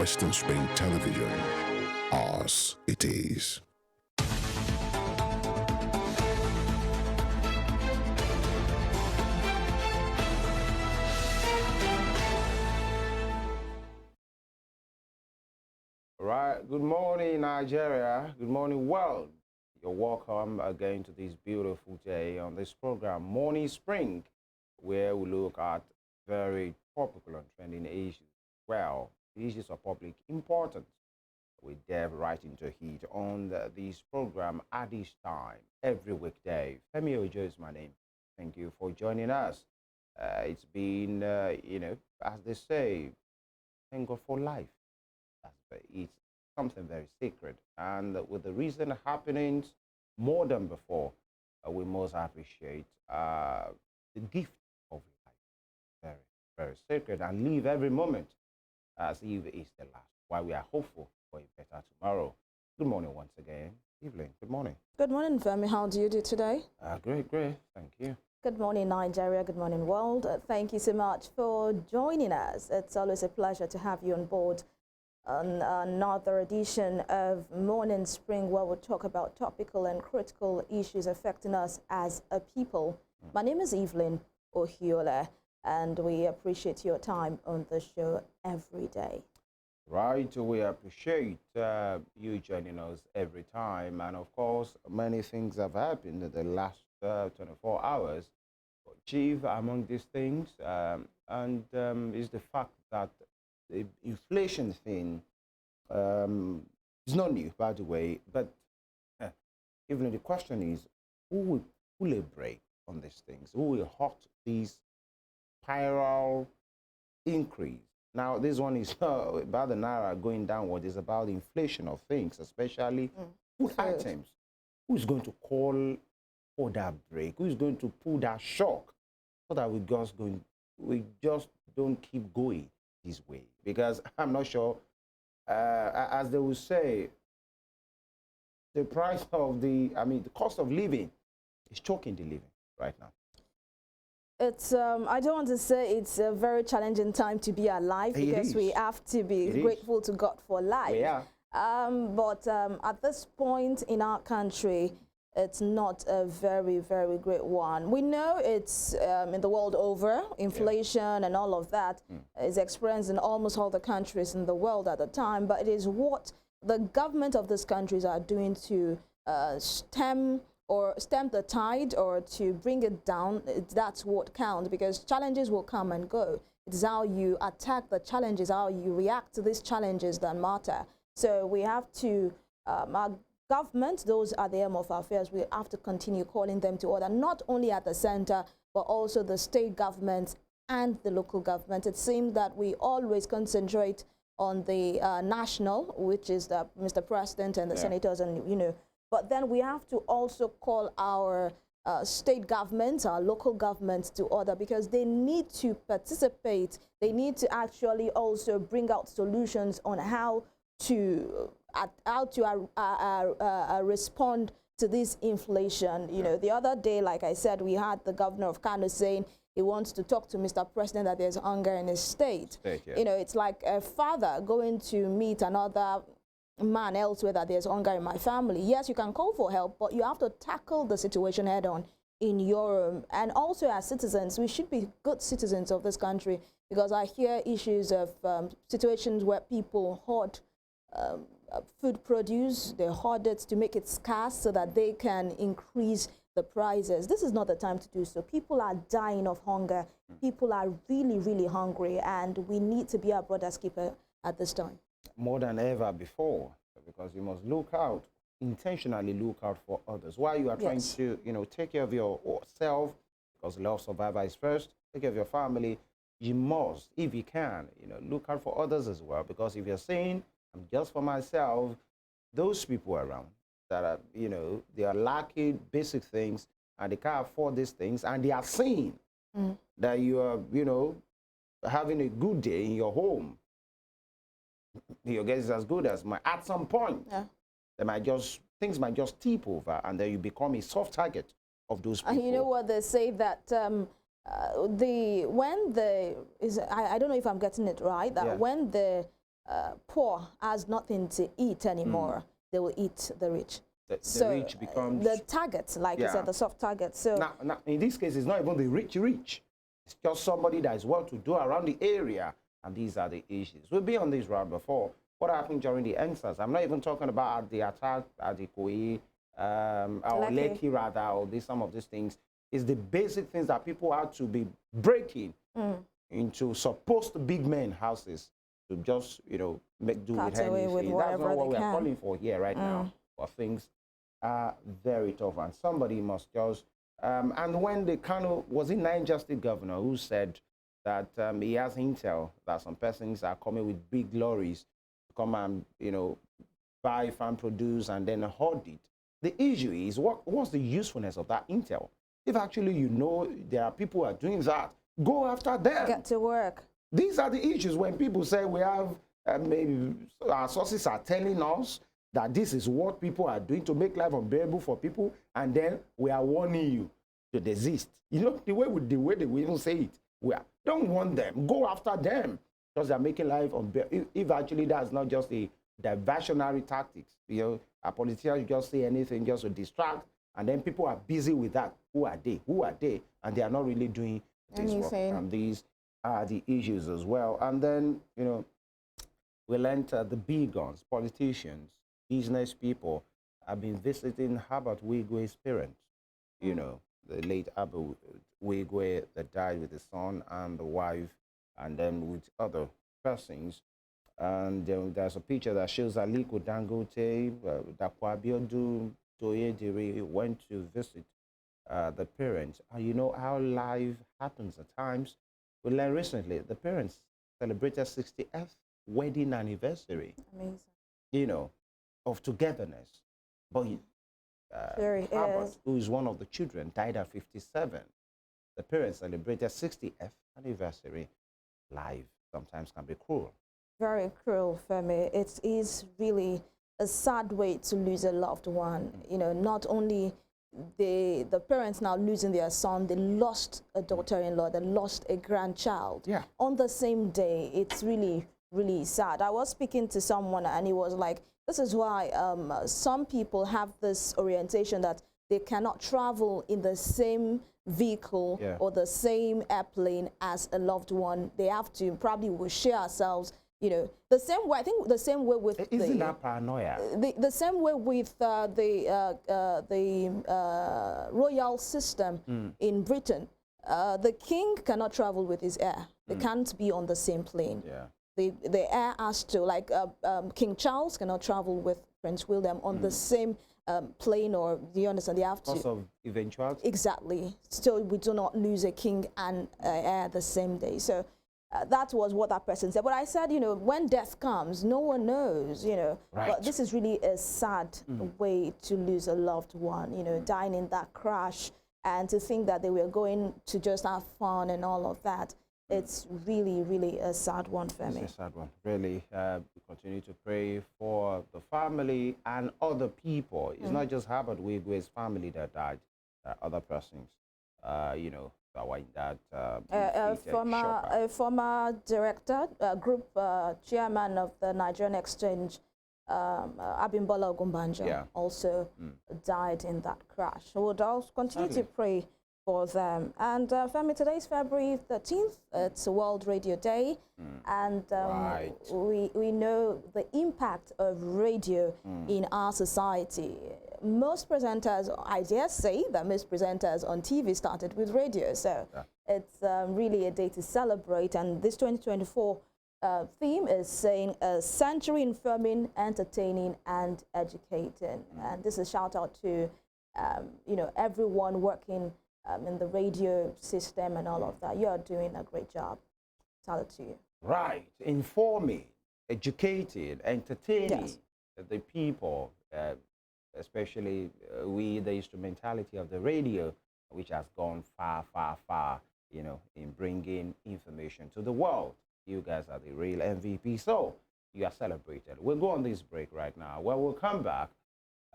Western Spring Television. Ours it is. Right. Good morning, Nigeria. Good morning, world. You're welcome again to this beautiful day on this program, Morning Spring, where we look at very topical and trending issues. Well, issues of public importance. We dive right into heat on this program at this time, every weekday. FEMI Ojo is my name. Thank you for joining us. It's been, as they say, thank God for life. It's something very sacred. And with the recent happenings, more than before, we must appreciate the gift of life. Very, very sacred. And live every moment as if it's the last, while we are hopeful for a better tomorrow. Good morning once again. Evelyn, good morning. Good morning, Femi. How do you do today? Great, great. Thank you. Good morning, Nigeria. Good morning, world. Thank you so much for joining us. It's always a pleasure to have you on board on another edition of Morning Spring, where we'll talk about topical and critical issues affecting us as a people. My name is EVELYN, OHIOLEI, and we appreciate your time on the show every day. Right, we appreciate you joining us every time. And of course, many things have happened in the last 24 hours. Chief among these things is the fact that the inflation thing is not new, by the way, but even the question is, who will pull a brake on these things? Who will halt this spiral increase? Now, this one is about the naira going downward. It's about the inflation of things, especially food items. Who is going to call for that break? Who is going to pull that shock so that we just don't keep going this way? Because I'm not sure, as they will say, the price of the cost of living is choking the living right now. It's, I don't want to say it's a very challenging time to be alive, because we have to be grateful to God for life. Yeah. But at this point in our country, it's not a very, very great one. We know it's in the world over, inflation and all of that is experienced in almost all the countries in the world at the time, but it is what the government of these countries are doing to stem the tide or to bring it down. That's what counts, because challenges will come and go. It's how you attack the challenges, how you react to these challenges that matter. So we have to, our government, those are the aim of our affairs, we have to continue calling them to order, not only at the center, but also the state governments and the local government. It seems that we always concentrate on the national, which is the Mr. President and the senators, and but then we have to also call our state governments, our local governments to order, because they need to participate. They need to actually also bring out solutions on how to respond to this inflation. The other day, like I said, we had the governor of Kano saying he wants to talk to Mr. President that there's hunger in his state. It's like a father going to meet another man elsewhere that there's hunger in my family. Yes, you can call for help, but you have to tackle the situation head on in your and also as citizens, we should be good citizens of this country, because I hear issues of situations where people hoard food produce, they hoard it to make it scarce so that they can increase the prices. This is not the time to do so. People are dying of hunger. People are really, really hungry, and we need to be our brother's keeper at this time. More than ever before, because you must look out, intentionally look out for others. While you are trying to, take care of yourself, because love survivor is first, take care of your family, you must, if you can, look out for others as well. Because if you're saying, I'm just for myself, those people around that are, they are lacking basic things and they can't afford these things, and they are seeing that you are, having a good day in your home. Your guess is as good as mine. At some point, things might just tip over, and then you become a soft target of those people. And you know what they say, that I don't know if I'm getting it right, that when the poor has nothing to eat anymore, they will eat the rich. The rich becomes the target, like you said, the soft target. So now, in this case, it's not even the rich. It's just somebody that is well-to-do around the area, and these are the issues. We've been on this round before. What happened during the EndSARS? I'm not even talking about the attack at the Koi, or Lekki rather, or some of these things. It's the basic things that people had to be breaking into supposed big men houses to just, make do with anything. That's not what we're calling for here right now. But things are very tough, and somebody must just. And when the was it Niger State governor who said that he has intel that some persons are coming with big lorries to come and buy farm produce and then hoard it. The issue is what's the usefulness of that intel? If actually there are people who are doing that, go after them. Get to work. These are the issues when people say we have maybe our sources are telling us that this is what people are doing to make life unbearable for people, and then we are warning you to desist. The way they will even say it, don't warn them, go after them, because they're making life unbearable. If actually that's not just a diversionary tactics, a politician just say anything just to distract, and then people are busy with that. Who are they? And they are not really doing this work. And these are the issues as well. And then, we'll enter the big guns, politicians, business people have been visiting Herbert Wigwe's parents, the late Abu Wigwe that died with the son and the wife, and then with other persons. And there's a picture that shows Aliko Dangote, Dapo Abiodun, Toyediri went to visit the parents. You know how life happens at times. We learned recently the parents celebrated 60th wedding anniversary. Amazing. Of togetherness. But Herbert, who is one of the children, died at 57. The parents celebrated 60th anniversary. Life sometimes can be cruel. Very cruel, Femi. It is really a sad way to lose a loved one. Not only the parents now losing their son, they lost a daughter-in-law, they lost a grandchild. Yeah. On the same day. It's really, really sad. I was speaking to someone and he was like, this is why some people have this orientation that they cannot travel in the same vehicle or the same airplane as a loved one. They have to probably will share ourselves, the same way. I think the same way with isn't that paranoia? The same way with the royal system in Britain. The king cannot travel with his heir. They can't be on the same plane. Yeah. The heir has to, like King Charles cannot travel with Prince William on the same plane, or do you understand? They have to. Because of eventuality. Exactly. Still, we do not lose a king and heir the same day. So that was what that person said. But I said, when death comes, no one knows, Right. But this is really a sad way to lose a loved one, dying in that crash, and to think that they were going to just have fun and all of that. It's really, really a sad one for me. It's a sad one, really. We continue to pray for the family and other people. It's not just Herbert Wigwe's family that died. There are other persons, that were in that a former director, group chairman of the Nigerian Exchange, Abimbola Ogunbanjo, also died in that crash. So we'll also continue to pray for them. And Femi, today is February 13th. It's World Radio Day. And we know the impact of radio in our society. Most presenters, I dare say that most presenters on TV started with radio. So it's really a day to celebrate. And this 2024 theme is saying a century informing, entertaining, and educating. And this is a shout out to everyone working in the radio system and all of that. You are doing a great job. Salute to you. Right. Informing, educating, entertaining the people, especially the instrumentality of the radio, which has gone far, far, far, in bringing information to the world. You guys are the real MVP, so you are celebrated. We'll go on this break right now. Well, we'll come back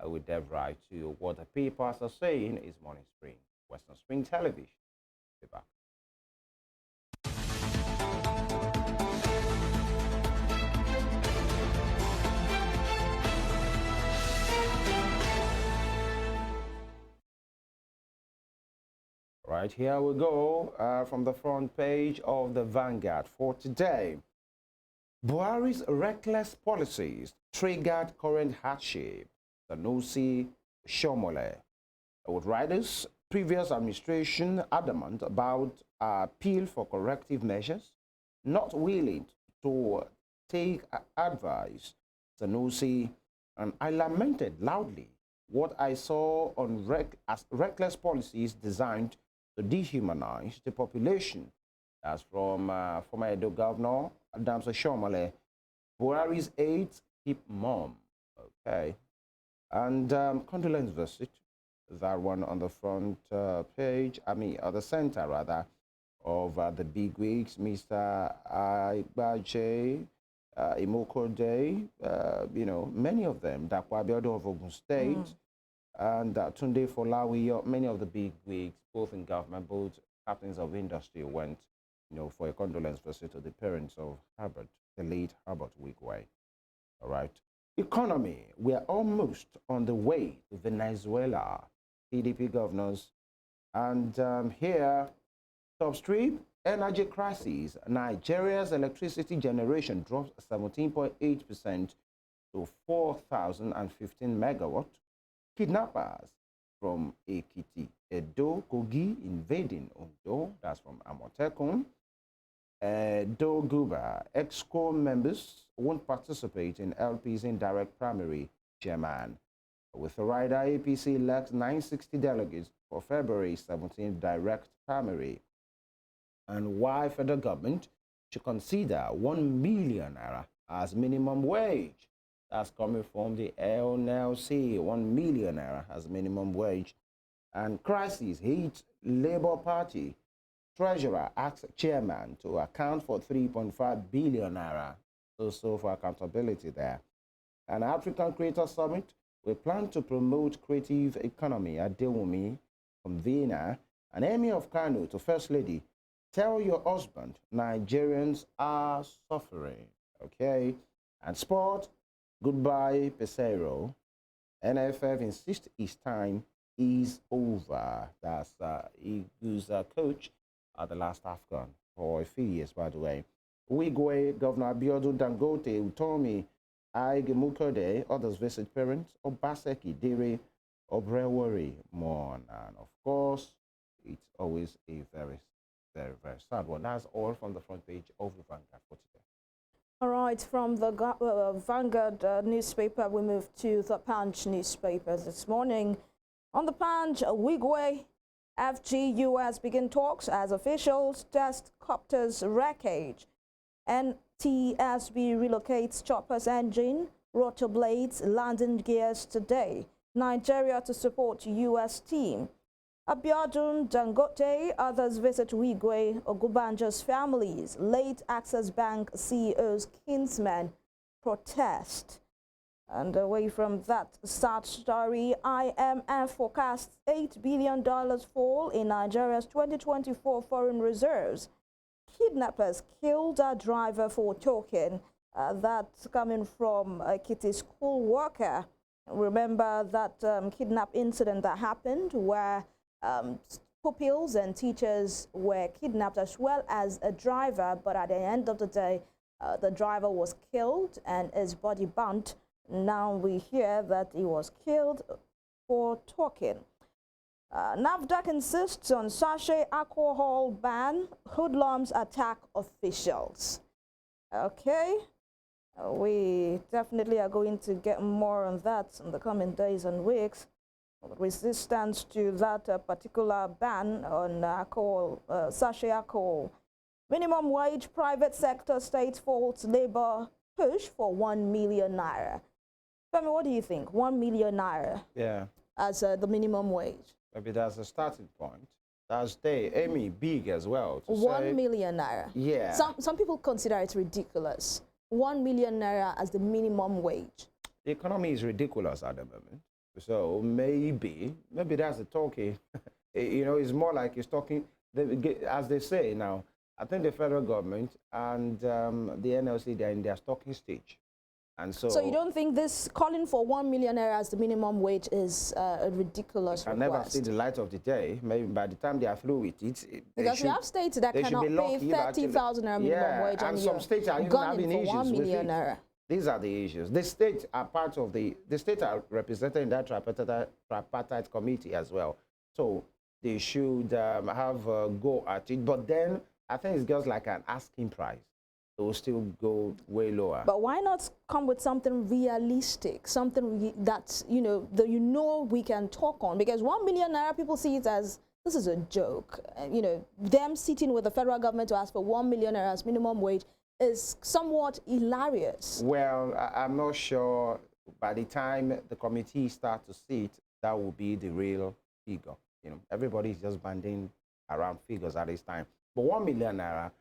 with Dev right to what the papers are saying is Morning Spring, Western Spring Television. Be back. Right, here we go from the front page of the Vanguard for today. Buhari's reckless policies triggered current hardship. Sanusi Shomole. With riders, previous administration adamant about appeal for corrective measures, not willing to take advice. Sanusi, and I lamented loudly what I saw on as reckless policies designed to dehumanize the population. That's from former Edo Governor Adams Shomole. Buhari's aides keep mum. Okay. And condolence visit, that one on the front page, the center rather, of the big wigs, Mr. Igbaje, Imoko Day, many of them, Dakwa Abiodun of Ogun State, and Tunde Folawiyo, many of the big wigs, both in government, both captains of industry, went, for a condolence visit to the parents of Herbert, the late Herbert Wigwe. All right. Economy, we are almost on the way to Venezuela. PDP governors. And here, top stream, energy crisis. Nigeria's electricity generation drops 17.8% to 4,015 megawatt. Kidnappers from Ekiti, Edo, Kogi invading Ondo. That's from Amotekun. Edo Guba, EXCO members won't participate in LP's indirect primary chairman. With the rider, APC elects 960 delegates for February 17th direct primary. And why federal government should consider 1 million naira as minimum wage. That's coming from the LNLC, 1 million naira as minimum wage. And crisis hits Labour Party. Treasurer asks chairman to account for 3.5 billion naira. So for accountability there. An African Creator Summit. We plan to promote creative economy at Dewumi from Vienna. An Emir of Kano to First Lady. Tell your husband Nigerians are suffering. Okay. And sport. Goodbye, Pesero. NFF insists his time is over. That's Eagles coach at the last AFCON for a few years, by the way. Wigwe, Governor Abiodun Dangote, Utomi, Aigemukode, others visit parents, Obaseki, Dere, Obrewori, Mon. And of course, it's always a very, very, very sad one. That's all from the front page of the Vanguard for today. All right, from the Vanguard newspaper, we move to the Punch newspaper this morning. On the Punch, Wigwe, FG-US begin talks as officials test copter's wreckage. NTSB relocates chopper's engine, rotor blades, landing gears today. Nigeria to support US team. Abiodun Dangote, others visit Wigwe Ogubanjo's families. Late Access Bank CEO's kinsmen protest. And away from that sad story, IMF forecasts $8 billion fall in Nigeria's 2024 foreign reserves. Kidnappers killed a driver for talking. That's coming from a Kitty school worker. Remember that kidnap incident that happened where pupils and teachers were kidnapped as well as a driver, but at the end of the day, the driver was killed and his body burnt. Now we hear that he was killed for talking. NAFDAC insists on sachet alcohol ban. Hoodlums attack officials. Okay, we definitely are going to get more on that in the coming days and weeks. Resistance to that particular ban on alcohol, sachet alcohol. Minimum wage, private sector, state faults labor push for 1 million naira. Femi, what do you think? 1 million naira as the minimum wage? Maybe that's a starting point. That's aiming big as well. 1 million naira. Yeah. Some people consider it ridiculous. 1 million naira as the minimum wage. The economy is ridiculous at the moment. So maybe that's the talking. It's more like it's talking, as they say now. I think the federal government and the NLC, they're in their talking stage. And so, So you don't think this calling for 1 million naira as the minimum wage is a ridiculous can never request? see the light of the day. Maybe by the time they are through with it, Because we have states that cannot pay 30,000 naira minimum wage, and some states are even gunning having for issues 1 million with it. naira. These are the issues. The states are part of the states are represented in that tripartite committee as well. So they should have a go at it. But then I think it's just like an asking price. It will still go way lower. But why not come with something realistic, something that we can talk on? Because 1 million naira, people see it as this is a joke. Them sitting with the federal government to ask for 1 million naira as minimum wage is somewhat hilarious. Well, I'm not sure. By the time the committee starts to see it, that will be the real figure. Everybody is just banding around figures at this time. But 1 million naira.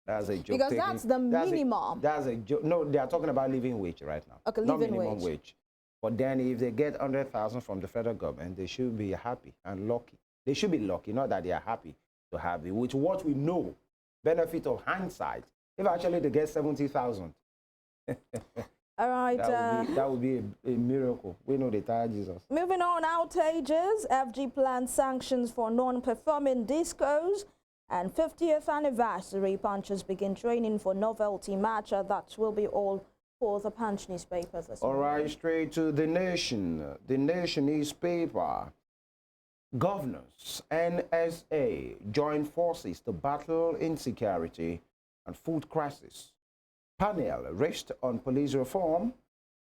That's a joke. Because that's the minimum. That's a joke. No, they are talking about living wage right now. Okay, not living minimum wage. But then if they get 100,000 from the federal government, they should be happy and lucky. They should be lucky, not that they are happy to have it, which what we know, benefit of hindsight, if actually they get 70,000. All right. That would be a miracle. We know the tired Jesus. Moving on, outages. FG plans sanctions for non-performing discos. And 50th anniversary, punchers begin training for novelty match. That will be all for the Punch newspaper this morning. All right, straight to The Nation. The Nation newspaper. Governors, NSA join forces to battle insecurity and food crisis. Panel reached on police reform.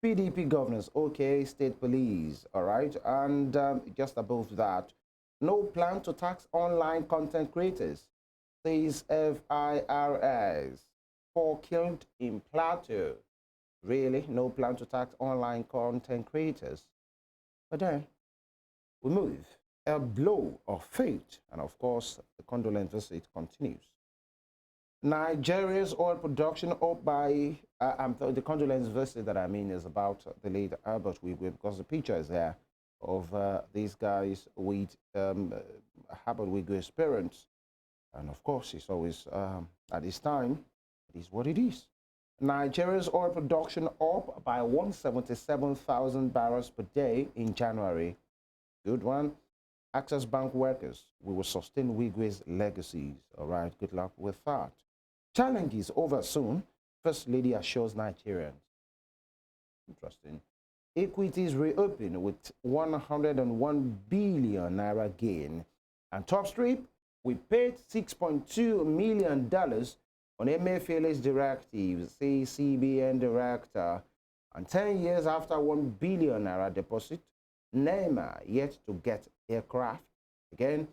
PDP governors, okay, state police, all right. And just above that, no plan to tax online content creators, says FIRS. 4 killed in Plateau. Really? No plan to tax online content creators? But then we move. A blow of fate. And of course, the condolence visit continues. Nigeria's oil production up by, the condolence visit that I mean is about the late Albert Wigwe, because the picture is there of these guys with Albert Wigwe's parents. And of course, it's always, at this time, it is what it is. Nigeria's oil production up by 177,000 barrels per day in January. Good one. Access Bank workers, we will sustain Wigwe's legacies. All right, good luck with that. Challenges over soon. First Lady assures Nigerians. Interesting. Equities reopen with 101 billion naira gain. And top strip, we paid $6.2 million on Emefiele's directive, says CBN director. And 10 years after 1 billion naira deposit, Neymar yet to get aircraft. Again,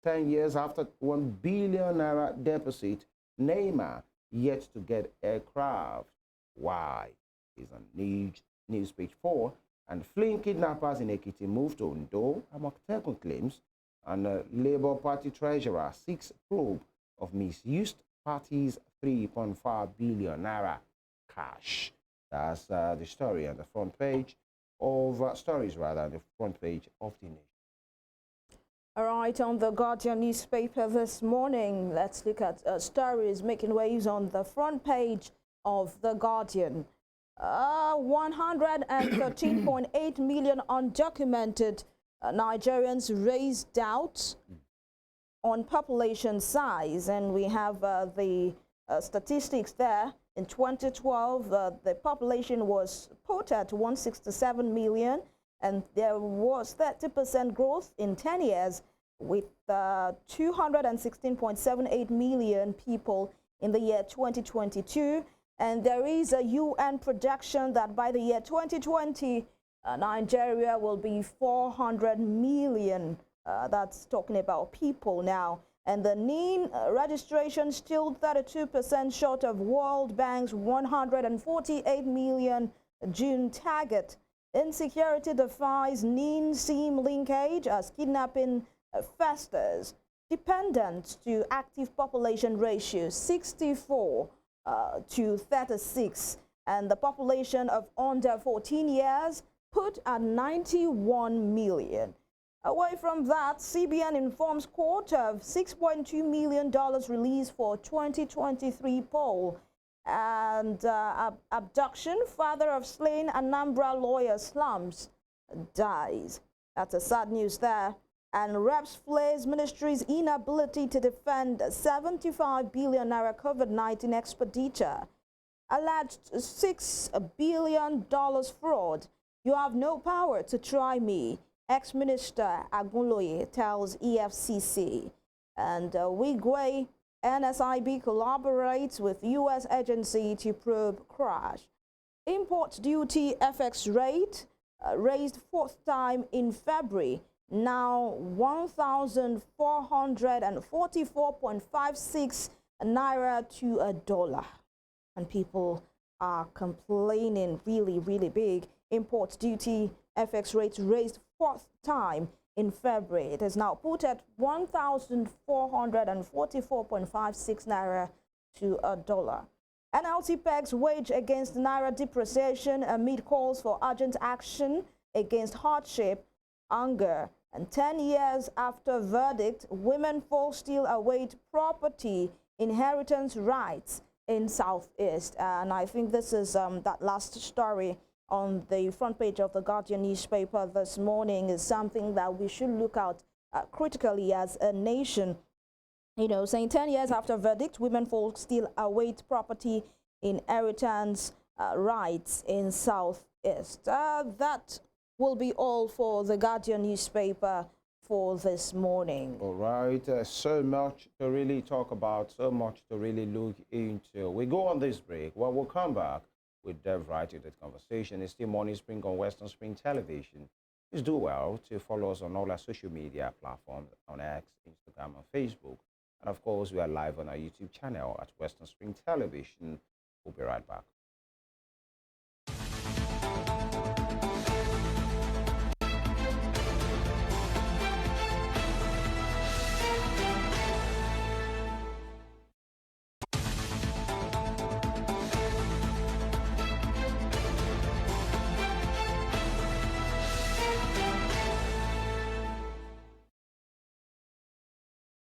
10 years after 1 billion naira deposit, Neymar yet to get aircraft. Why? Is on news page 4. And fleeing kidnappers in Ekiti moved to Ondo. Amotekun claims. And Labour Party treasurer seeks probe of misused party's 3.5 billion naira cash. That's the story on the front page of stories, rather, on the front page of the Nation. All right, on the Guardian newspaper this morning, let's look at stories making waves on the front page of the Guardian. 113.8 million undocumented Nigerians raise doubts on population size, and we have the statistics there. In 2012, the population was put at 167 million, and there was 30% growth in 10 years with 216.78 million people in the year 2022. And there is a UN projection that by the year 2020, Nigeria will be 400 million. That's talking about people now. And the NIN registration still 32% short of World Bank's 148 million June target. Insecurity defies NIN-SIM linkage as kidnapping festers. Dependent to active population ratio 64 to 36. And the population of under 14 years put at 91 million. Away from that, CBN informs court of $6.2 million released for 2023 poll. And abduction, father of slain Anambra lawyer slums dies. That's a sad news there. And reps flares ministry's inability to defend 75 billion naira COVID-19 expenditure. Alleged $6 billion fraud. You have no power to try me. Ex-Minister Agunloye tells EFCC. And Wigwe NSIB collaborates with U.S. agency to probe crash. Import duty FX rate raised fourth time in February. Now 1,444.56 naira to a dollar. And people are complaining really, really big. Import duty FX rates raised fourth time in February. It is now put at 1,444.56 naira to a dollar. NLC pegs wage against naira depreciation amid calls for urgent action against hardship, hunger. And 10 years after verdict, women fall still await property inheritance rights in Southeast. And I think this is that last story on the front page of the Guardian newspaper this morning is something that we should look out critically as a nation. You know, saying 10 years after verdict, women folk still await property inheritance rights in Southeast. That will be all for the Guardian newspaper for this morning. All right, so much to really talk about, so much to really look into. We go on this break. When we'll come back, we delve right into the conversation. It's still Morning Spring on Western Spring Television. Please do well to follow us on all our social media platforms on X, Instagram, and Facebook. And of course, we are live on our YouTube channel at Western Spring Television. We'll be right back.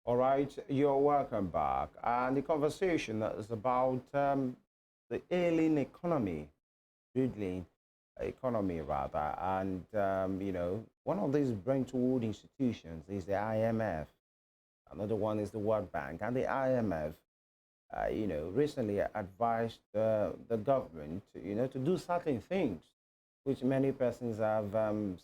All right, you're welcome back. And the conversation is about the ailing economy, dwindling economy rather. And, you know, one of these Brentwood institutions is the IMF. Another one is the World Bank. And the IMF, you know, recently advised the government, you know, to do certain things, which many persons have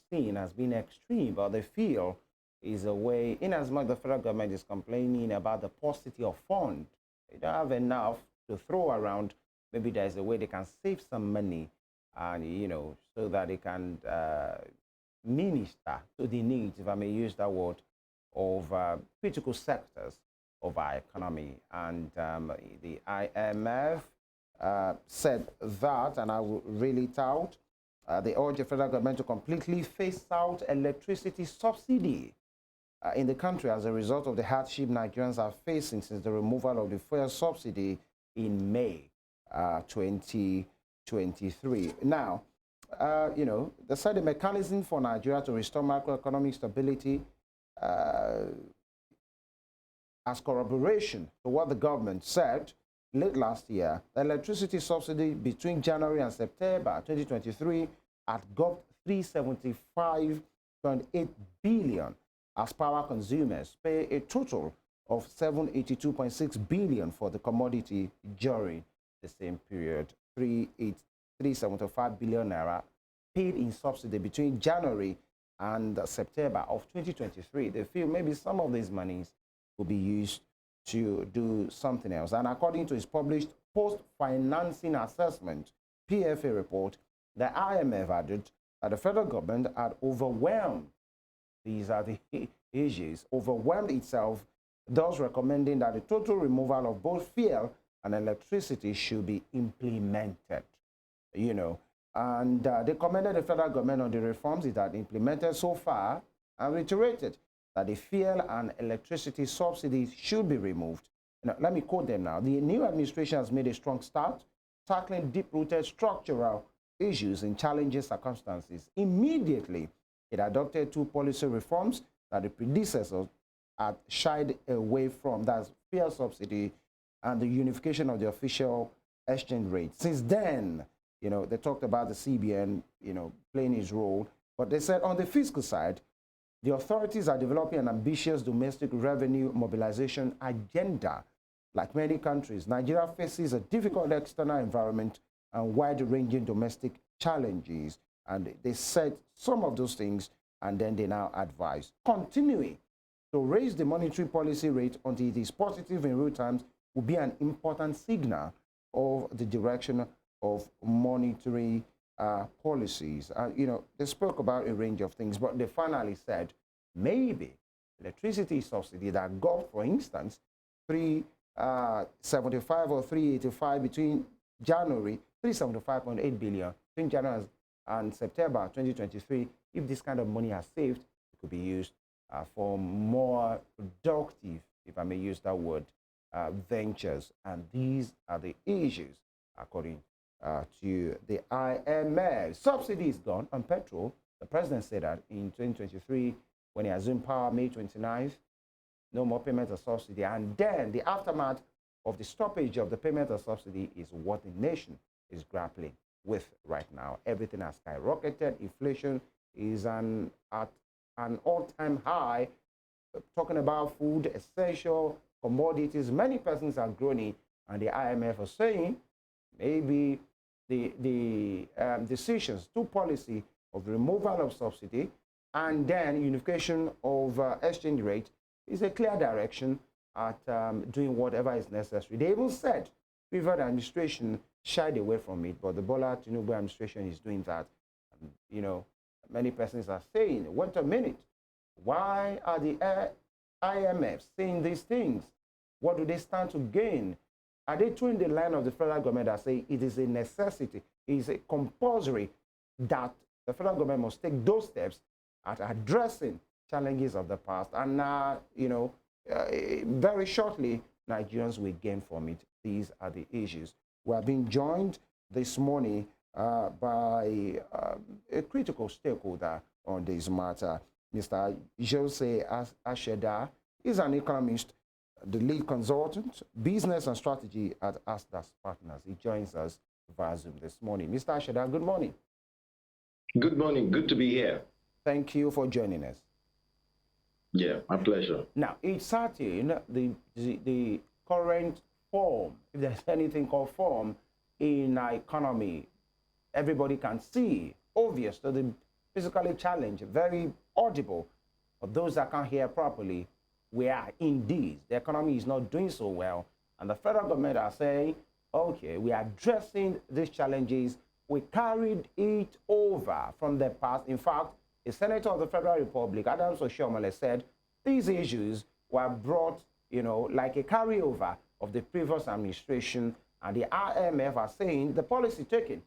seen as being extreme, but they feel is a way, in as much the federal government is complaining about the paucity of funds, they don't have enough to throw around. Maybe there's a way they can save some money, and you know, so that they can minister to the needs, if I may use that word, of critical sectors of our economy. And the IMF said that, and I will read it out. They urge the federal government to completely phase out electricity subsidy in the country as a result of the hardship Nigerians are facing since the removal of the fuel subsidy in May 2023. Now, you know, they said the mechanism for Nigeria to restore macroeconomic stability as corroboration to what the government said late last year. The electricity subsidy between January and September 2023 had got 375.8 billion as power consumers pay a total of 782.6 billion for the commodity during the same period. 375 billion naira paid in subsidy between January and September of 2023. They feel maybe some of these monies will be used to do something else. And according to its published post-financing assessment, PFA report, the IMF added that the federal government had overwhelmed, these are the issues, overwhelmed itself, thus recommending that the total removal of both fuel and electricity should be implemented, you know. And they commended the federal government on the reforms it had implemented so far and reiterated that the fuel and electricity subsidies should be removed. Now, let me quote them now. The new administration has made a strong start tackling deep-rooted structural issues in challenging circumstances. Immediately, it adopted two policy reforms that the predecessors had shied away from. That's fuel subsidy and the unification of the official exchange rate. Since then, they talked about the CBN, playing its role, but they said on the fiscal side, the authorities are developing an ambitious domestic revenue mobilization agenda. Like many countries, Nigeria faces a difficult external environment and wide-ranging domestic challenges. And they said some of those things, and then they now advise continuing to raise the monetary policy rate until it is positive in real terms will be an important signal of the direction of monetary policies. They spoke about a range of things, but they finally said maybe electricity subsidy that got, for instance, 375 or 385 between January, 375.8 billion between January and September 2023. If this kind of money are saved, it could be used for more productive, if I may use that word, ventures. And these are the issues, according to the IMF. Subsidy is gone on petrol. The president said that in 2023, when he assumed power May 29th, no more payment of subsidy. And then the aftermath of the stoppage of the payment of subsidy is what the nation is grappling with right now. Everything has skyrocketed. Inflation is at an all-time high. Talking about food, essential commodities, many persons are groaning, and the IMF is saying maybe the decisions to policy of removal of subsidy and then unification of exchange rate is a clear direction at doing whatever is necessary. They even said previous administration shied away from it, but the Bola Tinubu administration is doing that. And, many persons are saying, wait a minute, why are the IMF saying these things? What do they stand to gain? Are they towing the line of the federal government that say it is a necessity, it is a compulsory that the federal government must take those steps at addressing challenges of the past, and very shortly Nigerians will gain from it? These are the issues. We are being joined this morning by a critical stakeholder on this matter. Mr. Jose Asheda is an economist, the lead consultant, business and strategy at Asdas Partners. He joins us via Zoom this morning. Mr. Asheda, good morning. Good morning. Good to be here. Thank you for joining us. Yeah, my pleasure. Now, it's certain the current form, if there's anything called form in our economy, everybody can see, obvious to the physically challenged, very audible. For those that can't hear properly, we are indeed, the economy is not doing so well. And the federal government are saying, okay, we are addressing these challenges. We carried it over from the past. In fact, a senator of the Federal Republic, Adams Oshiomhole, said these issues were brought, like a carryover of the previous administration. And the IMF are saying the policy taken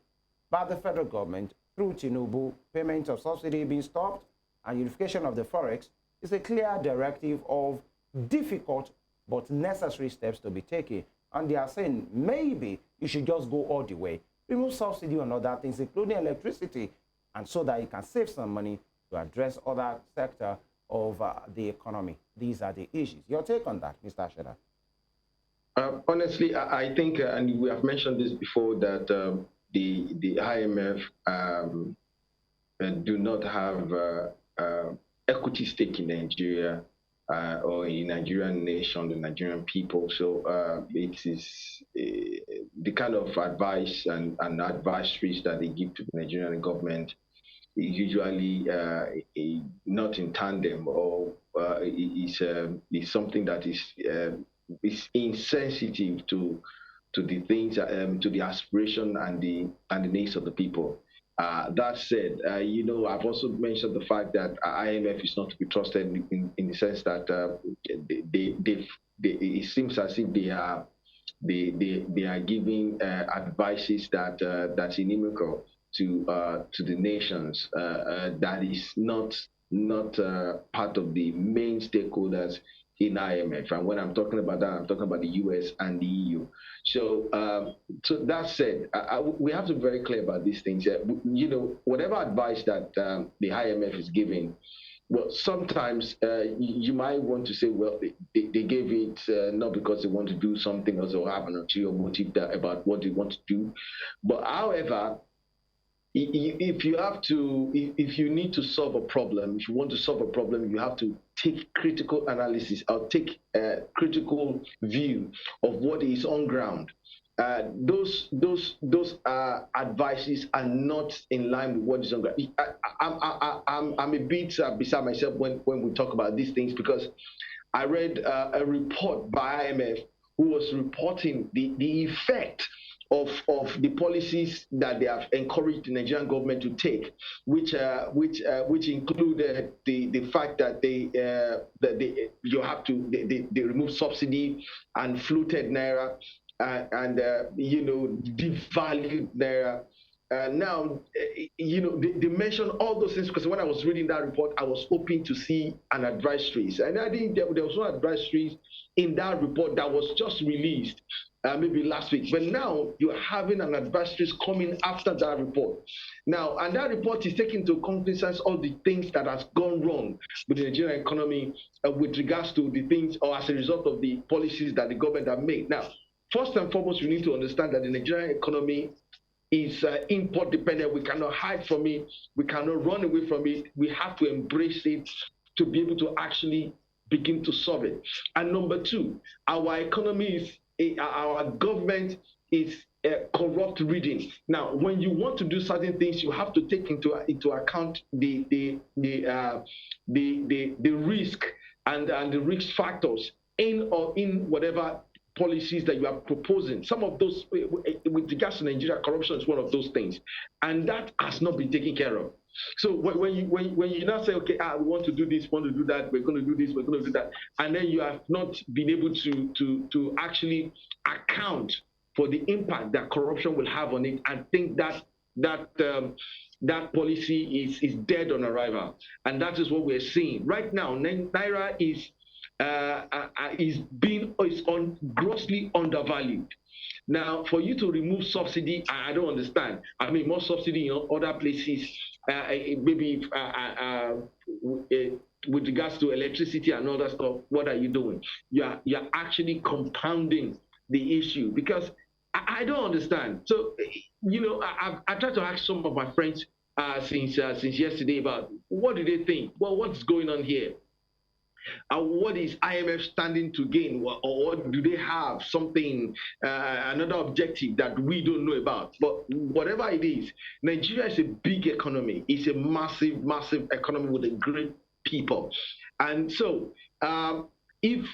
by the federal government through Tinubu, payment of subsidy being stopped, and unification of the forex is a clear directive of difficult but necessary steps to be taken. And they are saying maybe you should just go all the way, remove subsidy on other things, including electricity, and so that you can save some money to address other sector of the economy. These are the issues. Your take on that, Mr. Asheda? Honestly, I think, and we have mentioned this before, that the IMF do not have equity stake in Nigeria or in Nigerian nation, the Nigerian people. So it is the kind of advice and advisories that they give to the Nigerian government is usually not in tandem, or is something that is insensitive to the things, to the aspiration and the needs of the people. That said, I've also mentioned the fact that IMF is not to be trusted in the sense that it seems as if they are giving advices that's inimical to the nations. That is not part of the main stakeholders in IMF. And when I'm talking about that, I'm talking about the US and the EU. So, so that said, we have to be very clear about these things. Whatever advice that the IMF is giving, well, sometimes you might want to say, well, they gave it not because they want to do something else or have an ulterior motive about what they want to do. But however, if you have to, if you need to solve a problem, if you want to solve a problem, you have to take critical analysis or take a critical view of what is on ground. Those advices are not in line with what is on ground. I'm a bit beside myself when we talk about these things, because I read a report by IMF who was reporting the effect of the policies that they have encouraged the Nigerian government to take, which included the fact that they remove subsidy and floated naira and devalued naira. Now, they mentioned all those things, because when I was reading that report, I was hoping to see an advisory. And I think there was no advisory in that report that was just released maybe last week. But now you're having an advisory coming after that report. Now, and that report is taking into cognizance all the things that has gone wrong with the Nigerian economy with regards to the things, or as a result of the policies that the government have made. Now, first and foremost, we need to understand that the Nigerian economy is import dependent. We cannot hide from it. We cannot run away from it. We have to embrace it to be able to actually begin to solve it. And number two, our economy is, our government is corrupt reading. Now, when you want to do certain things, you have to take into account the risk and the risk factors in whatever policies that you are proposing. Some of those, with regards to Nigeria, corruption is one of those things, and that has not been taken care of. So when you now say, okay, we want to do this, want to do that, we're going to do this, we're going to do that, and then you have not been able to actually account for the impact that corruption will have on it, and think that policy is dead on arrival, and that is what we're seeing right now. Naira is grossly undervalued. Now, for you to remove subsidy, I don't understand. I mean, more subsidy in other places, maybe with regards to electricity and other stuff. What are you doing? You're actually compounding the issue, because I don't understand. So, I tried to ask some of my friends since yesterday about what do they think? Well, what's going on here? What is IMF standing to gain, or do they have something, another objective that we don't know about? But whatever it is, Nigeria is a big economy. It's a massive, massive economy with a great people. And so if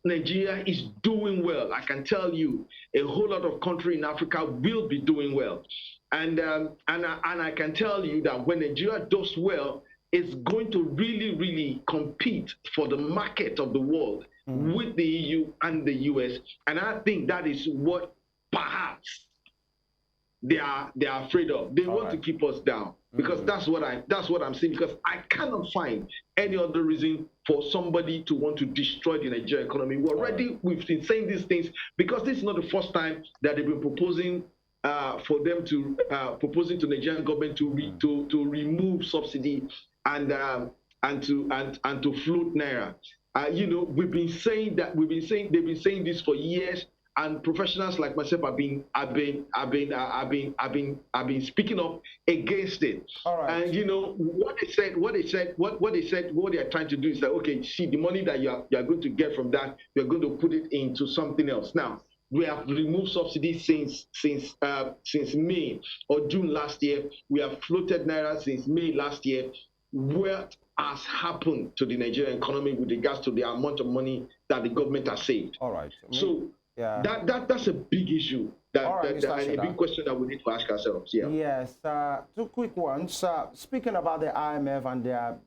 Nigeria is doing well, I can tell you a whole lot of countries in Africa will be doing well. And I can tell you that when Nigeria does well, it's going to really, really compete for the market of the world with the EU and the US. And I think that is what perhaps they are afraid of. They want to keep us down, because that's what I'm saying, because I cannot find any other reason for somebody to want to destroy the Nigerian economy. We've been saying these things, because this is not the first time that they've been proposing proposing to the Nigerian government to remove subsidy and to float naira. We've been saying they've been saying this for years, and professionals like myself have been speaking up against it. All right. And what they are trying to do is that, okay, see, the money that you are going to get from that, you're going to put it into something else. Now, we have removed subsidies since May or June last year. We have floated naira since May last year. What has happened to the Nigerian economy with regards to the amount of money that the government has saved? All right. So that's a big issue. And a big question that we need to ask ourselves. Yeah. Yes. Two quick ones. Speaking about the IMF and their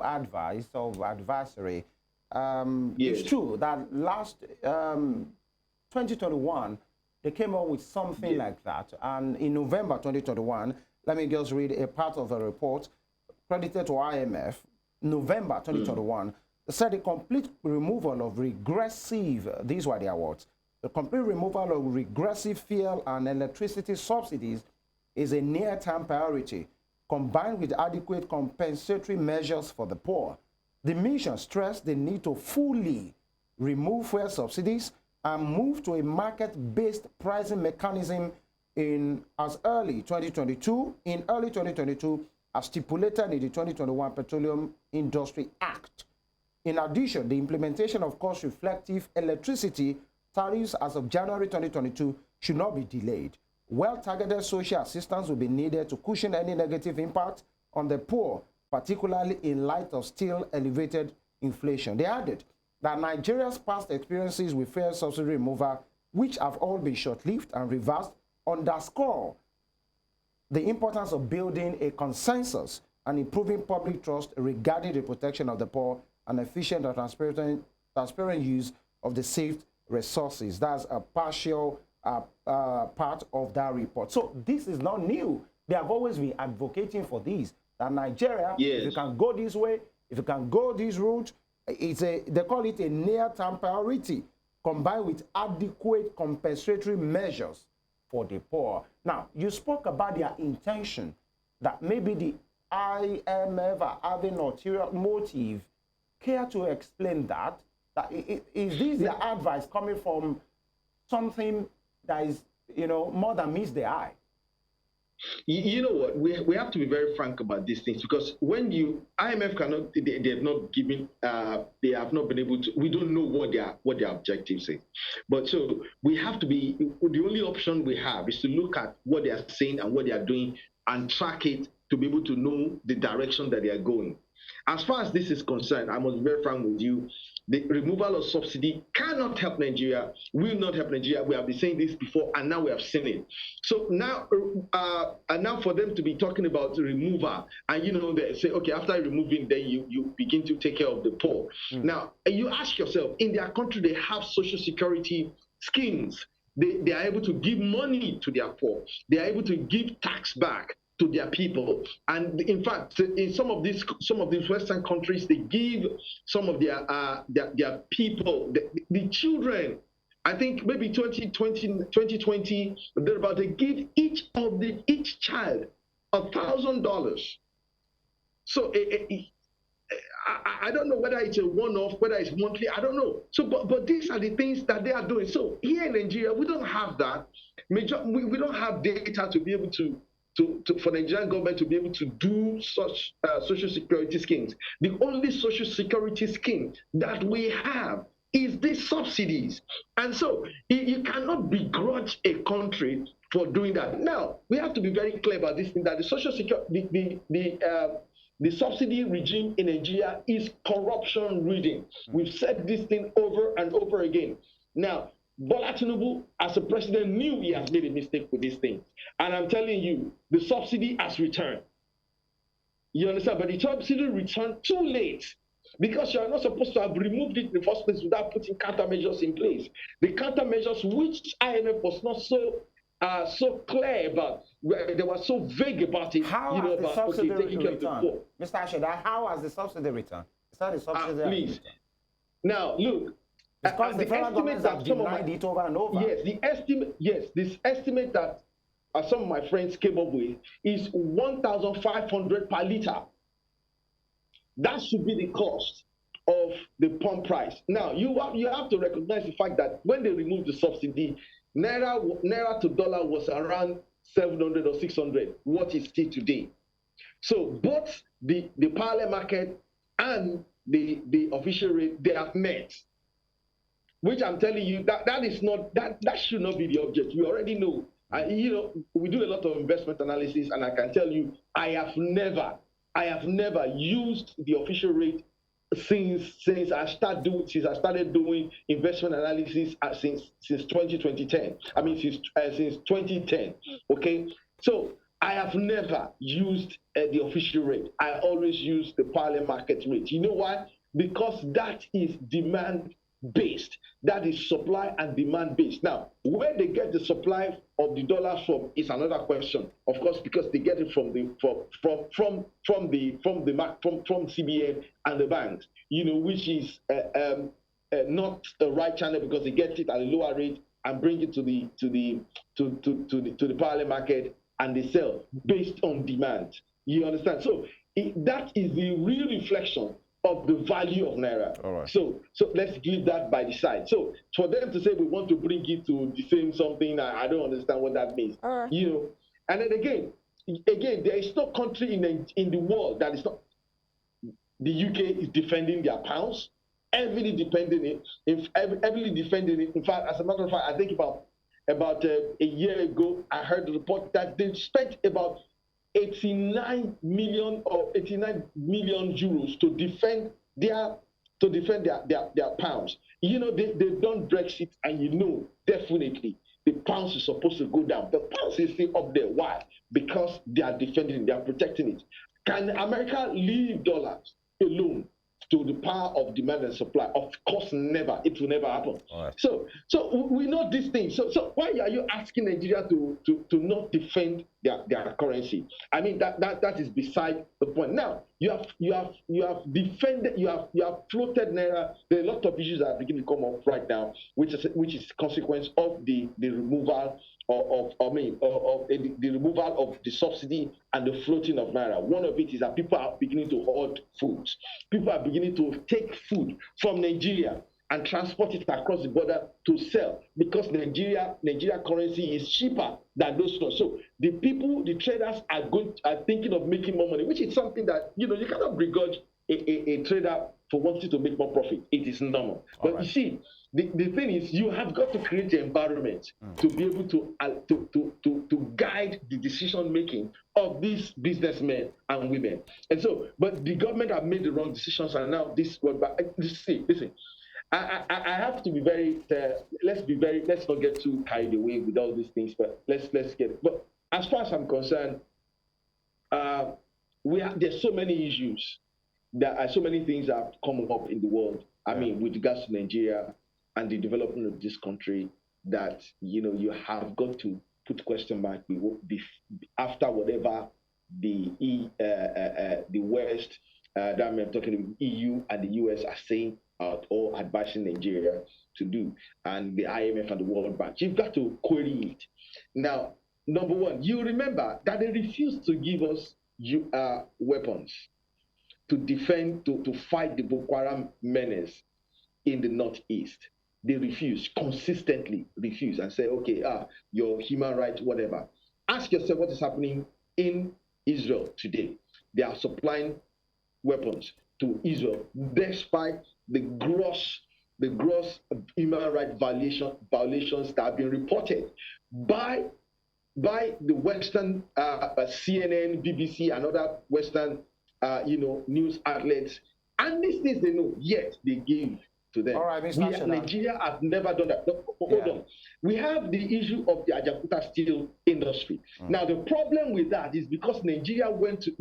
advice of advisory, yes. It's true that last 2021 they came up with something like that, and in November 2021, let me just read a part of the report credited to IMF, November 2021, said the complete removal of regressive, these were their words, the complete removal of regressive fuel and electricity subsidies is a near-term priority. combined with adequate compensatory measures for the poor. The mission stressed the need to fully remove fuel subsidies and move to a market-based pricing mechanism in early 2022, as stipulated in the 2021 Petroleum Industry Act. In addition, the implementation of cost-reflective electricity tariffs as of January 2022 should not be delayed. Well-targeted social assistance will be needed to cushion any negative impact on the poor, particularly in light of still elevated inflation. They added that Nigeria's past experiences with fuel subsidy removal, which have all been short-lived and reversed, underscore the importance of building a consensus and improving public trust regarding the protection of the poor and efficient and transparent use of the saved resources. That's a partial part of that report. So this is not new. They have always been advocating for this, that Nigeria, if you can go this way, if you can go this route, they call it a near-term priority, combined with adequate compensatory measures for the poor. Now, you spoke about their intention, that maybe the IMF are having ulterior motive. Care to explain that? Is this their advice coming from something that is, more than meets the eye? You know what? We have to be very frank about these things, because when IMF cannot, they have not given, they have not been able to. We don't know what their objectives is. But so we have to be. The only option we have is to look at what they are saying and what they are doing and track it to be able to know the direction that they are going. As far as this is concerned, I must be very frank with you. The removal of subsidy cannot help Nigeria, will not help Nigeria. We have been saying this before, and now we have seen it. So now, for them to be talking about removal, and they say, okay, after removing, then you begin to take care of the poor. Now, you ask yourself, in their country, they have social security schemes. They are able to give money to their poor. They are able to give tax back to their people. And in fact, in some of these Western countries, they give some of their people, the children, I think maybe 2020, they're about to give each child $1,000. So I don't know whether it's a one-off, whether it's monthly, I don't know. So, but these are the things that they are doing. So here in Nigeria, we don't have that. We don't have data to be able for the Nigerian government to be able to do such social security schemes. The only social security scheme that we have is these subsidies. And so you cannot begrudge a country for doing that. Now, we have to be very clear about this thing, that the social security, the subsidy regime in Nigeria is corruption ridden. We've said this thing over and over again. Now, Bola Tinubu, as a president, knew he has made a mistake with this thing. And I'm telling you, the subsidy has returned. You understand? But the subsidy returned too late, because you are not supposed to have removed it in the first place without putting countermeasures in place. The countermeasures which IMF was not so clear about, they were so vague about it. How has the subsidy returned? Mr. Ashida, how has the subsidy returned? Is that the subsidy please. Now, look. Because the federal government have denied it over and over. Yes, this estimate that some of my friends came up with is 1,500 per liter. That should be the cost of the pump price. Now, you have to recognize the fact that when they removed the subsidy, naira to dollar was around 700 or 600, what is still today. So both the parallel market and the official rate, they have met. Which I'm telling you, that should not be the object. We already know. We do a lot of investment analysis, and I can tell you, I have never used the official rate since I started doing investment analysis since 2010. I mean, since 2010. Okay, so I have never used the official rate. I always use the parallel market rate. You know why? Because that is demand based. That is supply and demand based. Now, where they get the supply of the dollar from is another question. Of course, because they get it from CBN and the banks, which is not the right channel, because they get it at a lower rate and bring it to the parallel market, and they sell based on demand. You understand? So that is the real reflection of the value of naira. All right. So let's leave that by the side. So for them to say we want to bring it to the same something, I don't understand what that means. All right. You know, and then again, there is no country in the world that is not. The UK is defending their pounds, heavily defending it. In fact, as a matter of fact, I think about a year ago, I heard the report that they spent about 89 million euros to defend their pounds. You know, they've done Brexit, and you know definitely the pounds is supposed to go down. The pounds is still up there. Why? Because they are defending it, they are protecting it. Can America leave dollars alone to the power of demand and supply? Of course, never. It will never happen. Right. So we know these things. So why are you asking Nigeria to not defend their currency? I mean, that is beside the point. Now you have defended, you have floated naira. There are a lot of issues that are beginning to come up right now, which is consequence of the removal the removal of the subsidy and the floating of naira. One of it is that people are beginning to hoard food. People are beginning to take food from Nigeria and transport it across the border to sell, because Nigeria currency is cheaper than those stores. So the traders are thinking of making more money, which is something that you cannot begrudge a trader for wanting to make more profit. It is normal. But you see, the thing is, you have got to create the environment to be able to guide the decision making of these businessmen and women. And so, but the government have made the wrong decisions, and now listen. I have to be very. Let's not get too carried away with all these things. But let's get it. But as far as I'm concerned, there's so many issues. There are so many things that have come up in the world. I mean, with regards to Nigeria and the development of this country, that you have got to put question mark after whatever the West, that I'm talking about EU and the US are saying or advising Nigeria to do, and the IMF and the World Bank. You've got to query it. Now, number one, you remember that they refused to give us weapons to defend, to fight the Boko Haram menace in the Northeast. They consistently refuse, and say, okay, your human rights, whatever. Ask yourself what is happening in Israel today. They are supplying weapons to Israel, despite the gross human rights violations that have been reported by the Western CNN, BBC, and other Western news outlets. And these things they know, yet they give to them. All right, Mr. Nigeria have never done that. No, hold on. We have the issue of the Ajakuta steel industry. Now, the problem with that is because Nigeria went to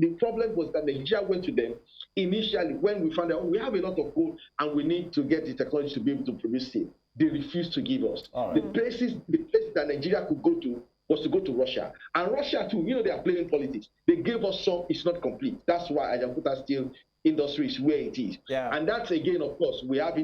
them initially when we found out we have a lot of gold and we need to get the technology to be able to produce steel. They refused to give us. Right. The places that Nigeria could go to was to go to Russia. And Russia too, they are playing politics. They gave us some, it's not complete. That's why Ajakuta steel industry is where it is. Yeah. And that's again, of course, we have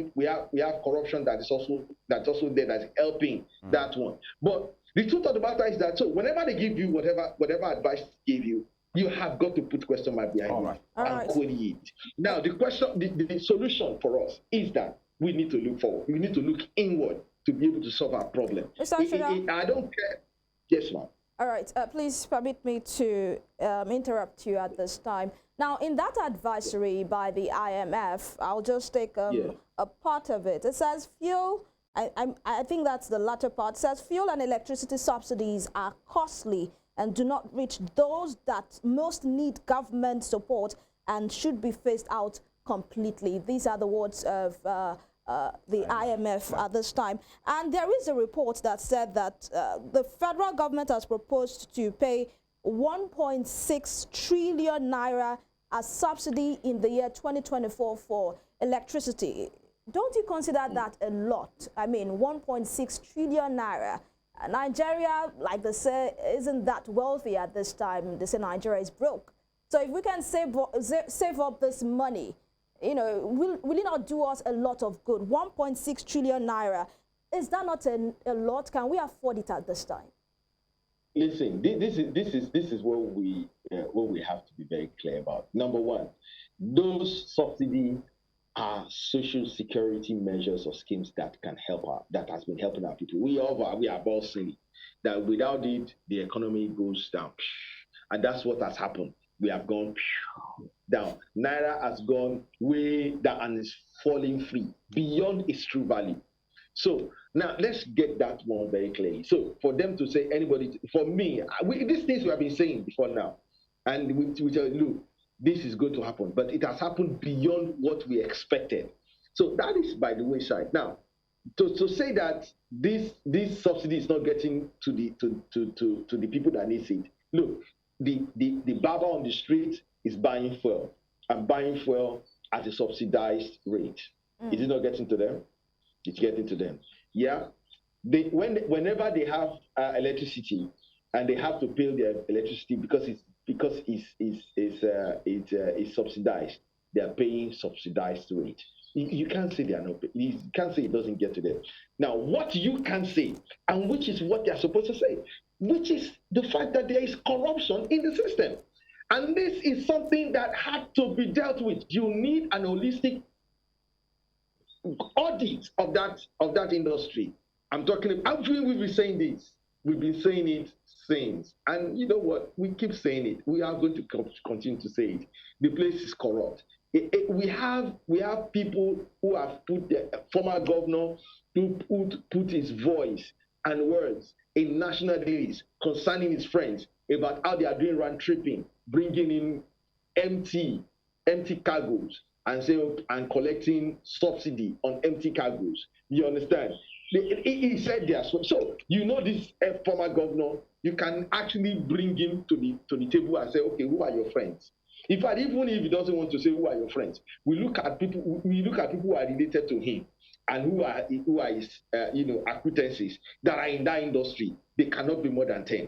corruption that's also there that's helping that one. But the truth of the matter is that whenever they give you whatever advice they give you, you have got to put question mark behind it and query it. Now the solution for us is that we need to look forward. We need to look inward to be able to solve our problem. I don't care. Yes, ma'am. All right, please permit me to interrupt you at this time. Now, in that advisory by the IMF, I'll just take a part of it. It says fuel, I think that's the latter part, it says fuel and electricity subsidies are costly and do not reach those that most need government support and should be phased out completely. These are the words of the IMF at this time. And there is a report that said that the federal government has proposed to pay 1.6 trillion naira as subsidy in the year 2024 for electricity. Don't you consider that a lot? I mean, 1.6 trillion naira. Nigeria, like they say, isn't that wealthy at this time. They say Nigeria is broke. So if we can save up this money, will it not do us a lot of good? 1.6 trillion naira. Is that not a lot? Can we afford it at this time? Listen, this is what we have to be very clear about. Number one, those subsidies are social security measures or schemes that can help out, that has been helping our people. We have all seen it, that without it, the economy goes down. And that's what has happened. We have gone down. Naira has gone way down and is falling free beyond its true value. So now let's get that one very clearly. So for them to say anybody, for me, these things we have been saying before now, and we tell you, look, this is going to happen, but it has happened beyond what we expected. So that is by the wayside. Now, to say that this subsidy is not getting to the people that need it. Look, the barber on the street is buying fuel and buying fuel at a subsidized rate. Is it not getting to them? It's getting to them. Yeah. Whenever they have electricity and they have to pay their electricity because it's subsidized, they are paying subsidized rate. You can't say they are not. You can't say it doesn't get to them. Now, what you can say, and which is what they are supposed to say, which is the fact that there is corruption in the system, and this is something that had to be dealt with. You need an holistic audit of that industry. I'm talking. Actually, we've been saying this. We've been saying it since, and you know what? We keep saying it. We are going to continue to say it. The place is corrupt. We have people who have put the former governor who put his voice and words in national dailies concerning his friends about how they are doing round tripping, bringing in empty cargoes and collecting subsidy on empty cargoes. You understand? He said there. So you know this former governor, you can actually bring him to the table and say, okay, who are your friends? In fact, even if he doesn't want to say who are your friends, we look at people who are related to him and who are his acquaintances that are in that industry. They cannot be more than 10.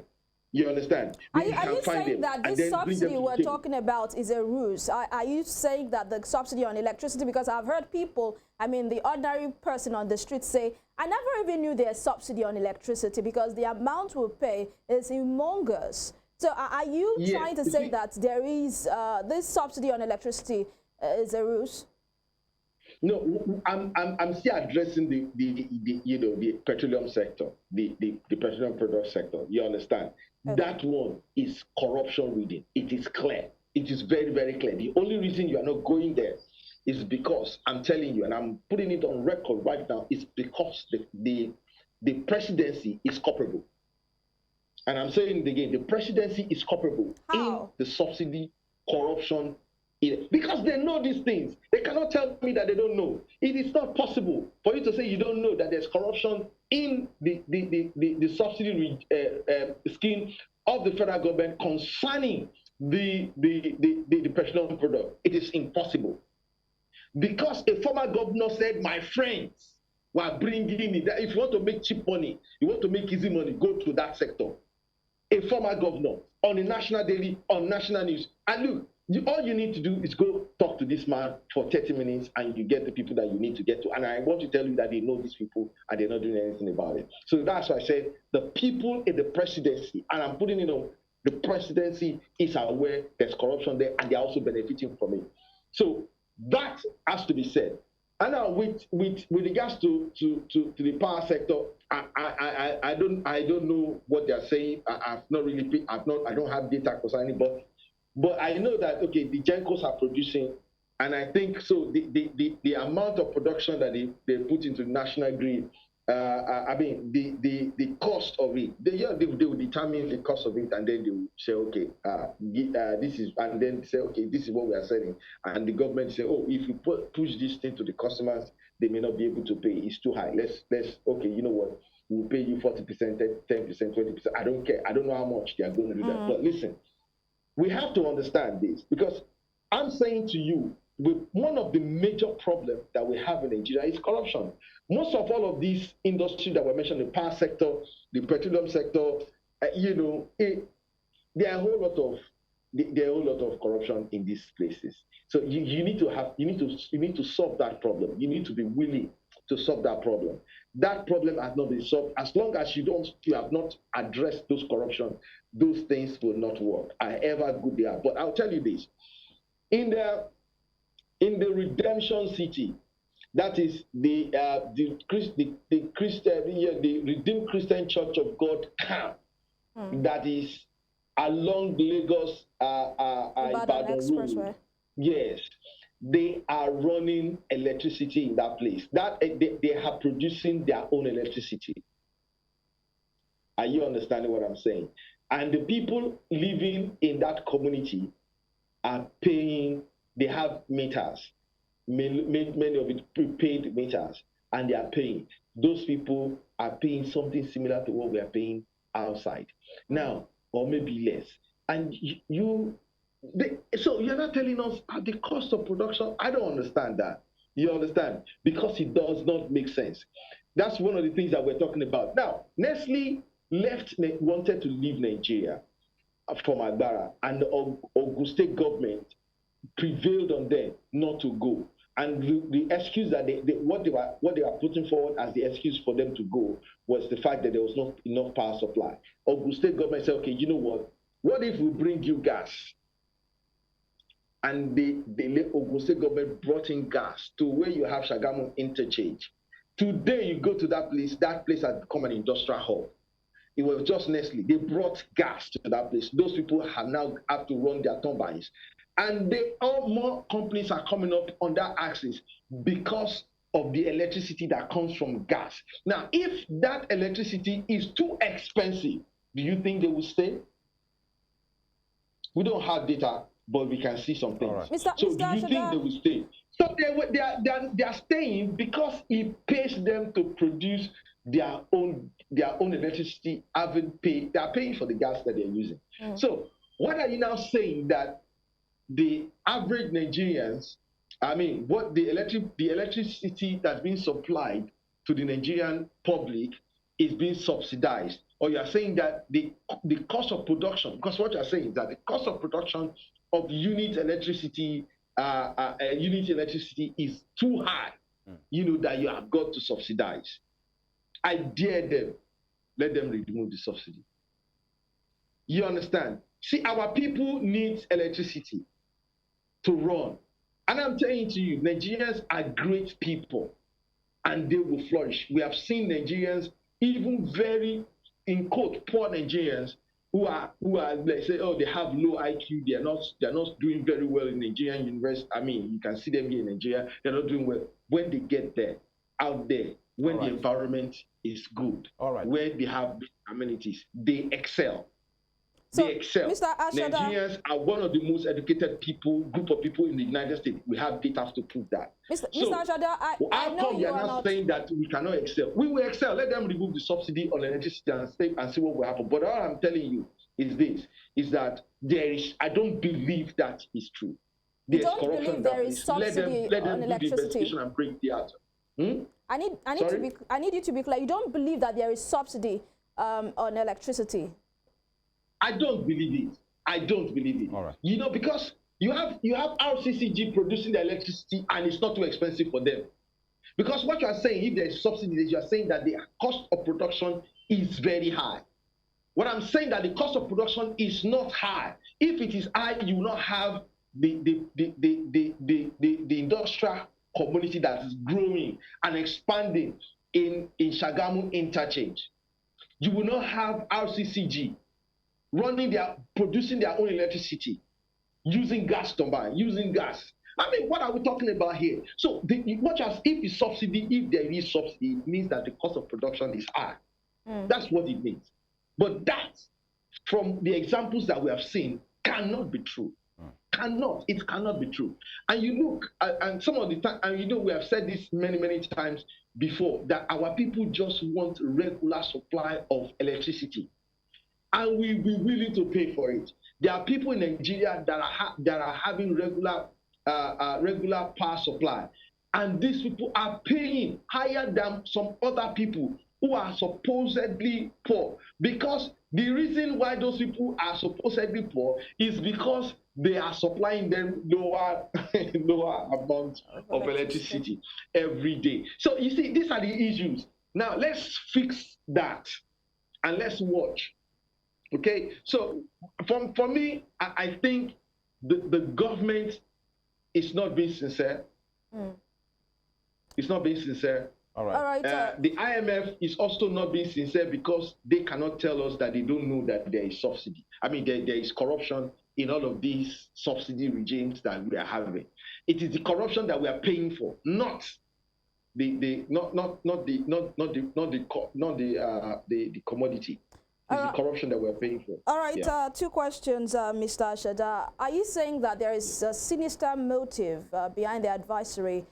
You understand? Are you saying that this subsidy we're talking about is a ruse? Are you saying that the subsidy on electricity, because I've heard people, I mean the ordinary person on the street say, I never even knew there's subsidy on electricity because the amount we pay is humongous. So are you trying to say that there is this subsidy on electricity is a ruse? No, I'm still addressing the petroleum sector, the petroleum product sector. You understand? Okay. That one is corruption reading. It is clear. It is very, very clear. The only reason you are not going there is because I'm telling you, and I'm putting it on record right now, is because the presidency is culpable. And I'm saying it again, the presidency is culpable in the subsidy corruption. Because they know these things. They cannot tell me that they don't know. It is not possible for you to say you don't know that there's corruption in the subsidy scheme of the federal government concerning the petroleum product. It is impossible. Because a former governor said, my friends were bringing in that if you want to make cheap money, you want to make easy money, go to that sector. A former governor on a national daily, on national news. And look, all you need to do is go talk to this man for 30 minutes and you get the people that you need to get to. And I want to tell you that they know these people and they're not doing anything about it. So that's why I said the people in the presidency, and I'm putting it on, the presidency is aware there's corruption there and they're also benefiting from it. So that has to be said. And now with regards to the power sector, I don't know what they're saying. I don't have data concerning it, but I know that okay, the Gencos are producing, and I think so the amount of production that they put into the national grid, I mean the cost of it, they will determine the cost of it, and then they will say okay, this is, and then say okay, this is what we are selling, and the government say oh, if you push this thing to the customers, they may not be able to pay. It's too high. Let's okay, you know what? We'll pay you 40%, 10%, 20%. I don't care. I don't know how much they are going to do that. But listen, we have to understand this, because I'm saying to you, one of the major problems that we have in Nigeria is corruption. Most of all of these industries that were mentioned, the power sector, the petroleum sector, there are a whole lot of corruption in these places. So you need to solve that problem. You need to be willing to solve that problem. That problem has not been solved. As long as you have not addressed those corruption, those things will not work, however good they are. But I'll tell you this: in the redemption city, that is the Redeemed Christian Church of God camp, that is along Lagos Ibadan Road. Yes, they are running electricity in that place. That they are producing their own electricity. Are you understanding what I'm saying? And the people living in that community are paying. They have meters, many of it prepaid meters, and they are paying. Those people are paying something similar to what we are paying outside now, or maybe less. And so you're not telling us the cost of production. I don't understand that. You understand? Because it does not make sense. That's one of the things that we're talking about. Now, Nestle wanted to leave Nigeria from Agbara, and the Ogun State government prevailed on them not to go. And the excuse that what they were putting forward as the excuse for them to go was the fact that there was not enough power supply. Ogun State government said, okay, you know what? What if we bring you gas? And the Ogun State government brought in gas to where you have Shagamu interchange. Today you go to that place has become an industrial hub. It was just Nestle. They brought gas to that place. Those people have now have to run their turbines. And more companies are coming up on that axis because of the electricity that comes from gas. Now, if that electricity is too expensive, do you think they will stay? We don't have data, but we can see some things. Right. So do you think they will stay? So they are staying because it pays them to produce their own electricity. They are paying for the gas that they're using. So what are you now saying that the average Nigerians, I mean, what the electricity that's being supplied to the Nigerian public is being subsidized? Or you are saying that the cost of production, because what you are saying is that the cost of production of unit electricity is too high, that you have got to subsidize. I dare them, let them remove the subsidy. You understand? See, our people need electricity to run. And I'm telling to you, Nigerians are great people and they will flourish. We have seen Nigerians, even very, in quote, poor Nigerians who are they say, oh, they have low IQ, they're not doing very well in Nigerian university. I mean, you can see them here in Nigeria, they're not doing well. When they get there, out there, when the environment is good, where they have amenities, they excel. So, they excel. Mr. Ashada, Nigerians are one of the most educated group of people in the United States. We have data to prove that. Mr. Ashada, I know you are not saying that we cannot excel. We will excel. Let them remove the subsidy on electricity and see what will happen. But all I'm telling you is that I don't believe that is true. You don't believe there is subsidy on electricity? Do the investigation and bring the answer. I need you to be clear. You don't believe that there is subsidy on electricity? I don't believe it. I don't believe it. All right. Because you have RCCG producing the electricity and it's not too expensive for them. Because what you are saying, if there is subsidy, you are saying that the cost of production is very high. What I'm saying that the cost of production is not high. If it is high, you will not have the industrial community that is growing and expanding in Shagamu interchange. You will not have RCCG producing their own electricity, using gas turbine, using gas. I mean, what are we talking about here? So, if there is subsidy, it means that the cost of production is high. That's what it means. But that, from the examples that we have seen, cannot be true. It cannot be true. And you look, and some of the time, and we have said this many, many times before, that our people just want regular supply of electricity. And we will be willing to pay for it. There are people in Nigeria that are having regular power supply, and these people are paying higher than some other people who are supposedly poor. Because the reason why those people are supposedly poor is because they are supplying them lower amount of electricity every day. So you see, these are the issues. Now let's fix that and let's watch. Okay, so for me, I think the government is not being sincere. It's not being sincere. All right. The IMF is also not being sincere because they cannot tell us that they don't know that there is subsidy. I mean, there is corruption in all of these subsidy regimes that we are having. It is the corruption that we are paying for, not the commodity. It's the corruption that we are paying for. All right, two questions, Mr. Ashada. Are you saying that there is a sinister motive behind the advisory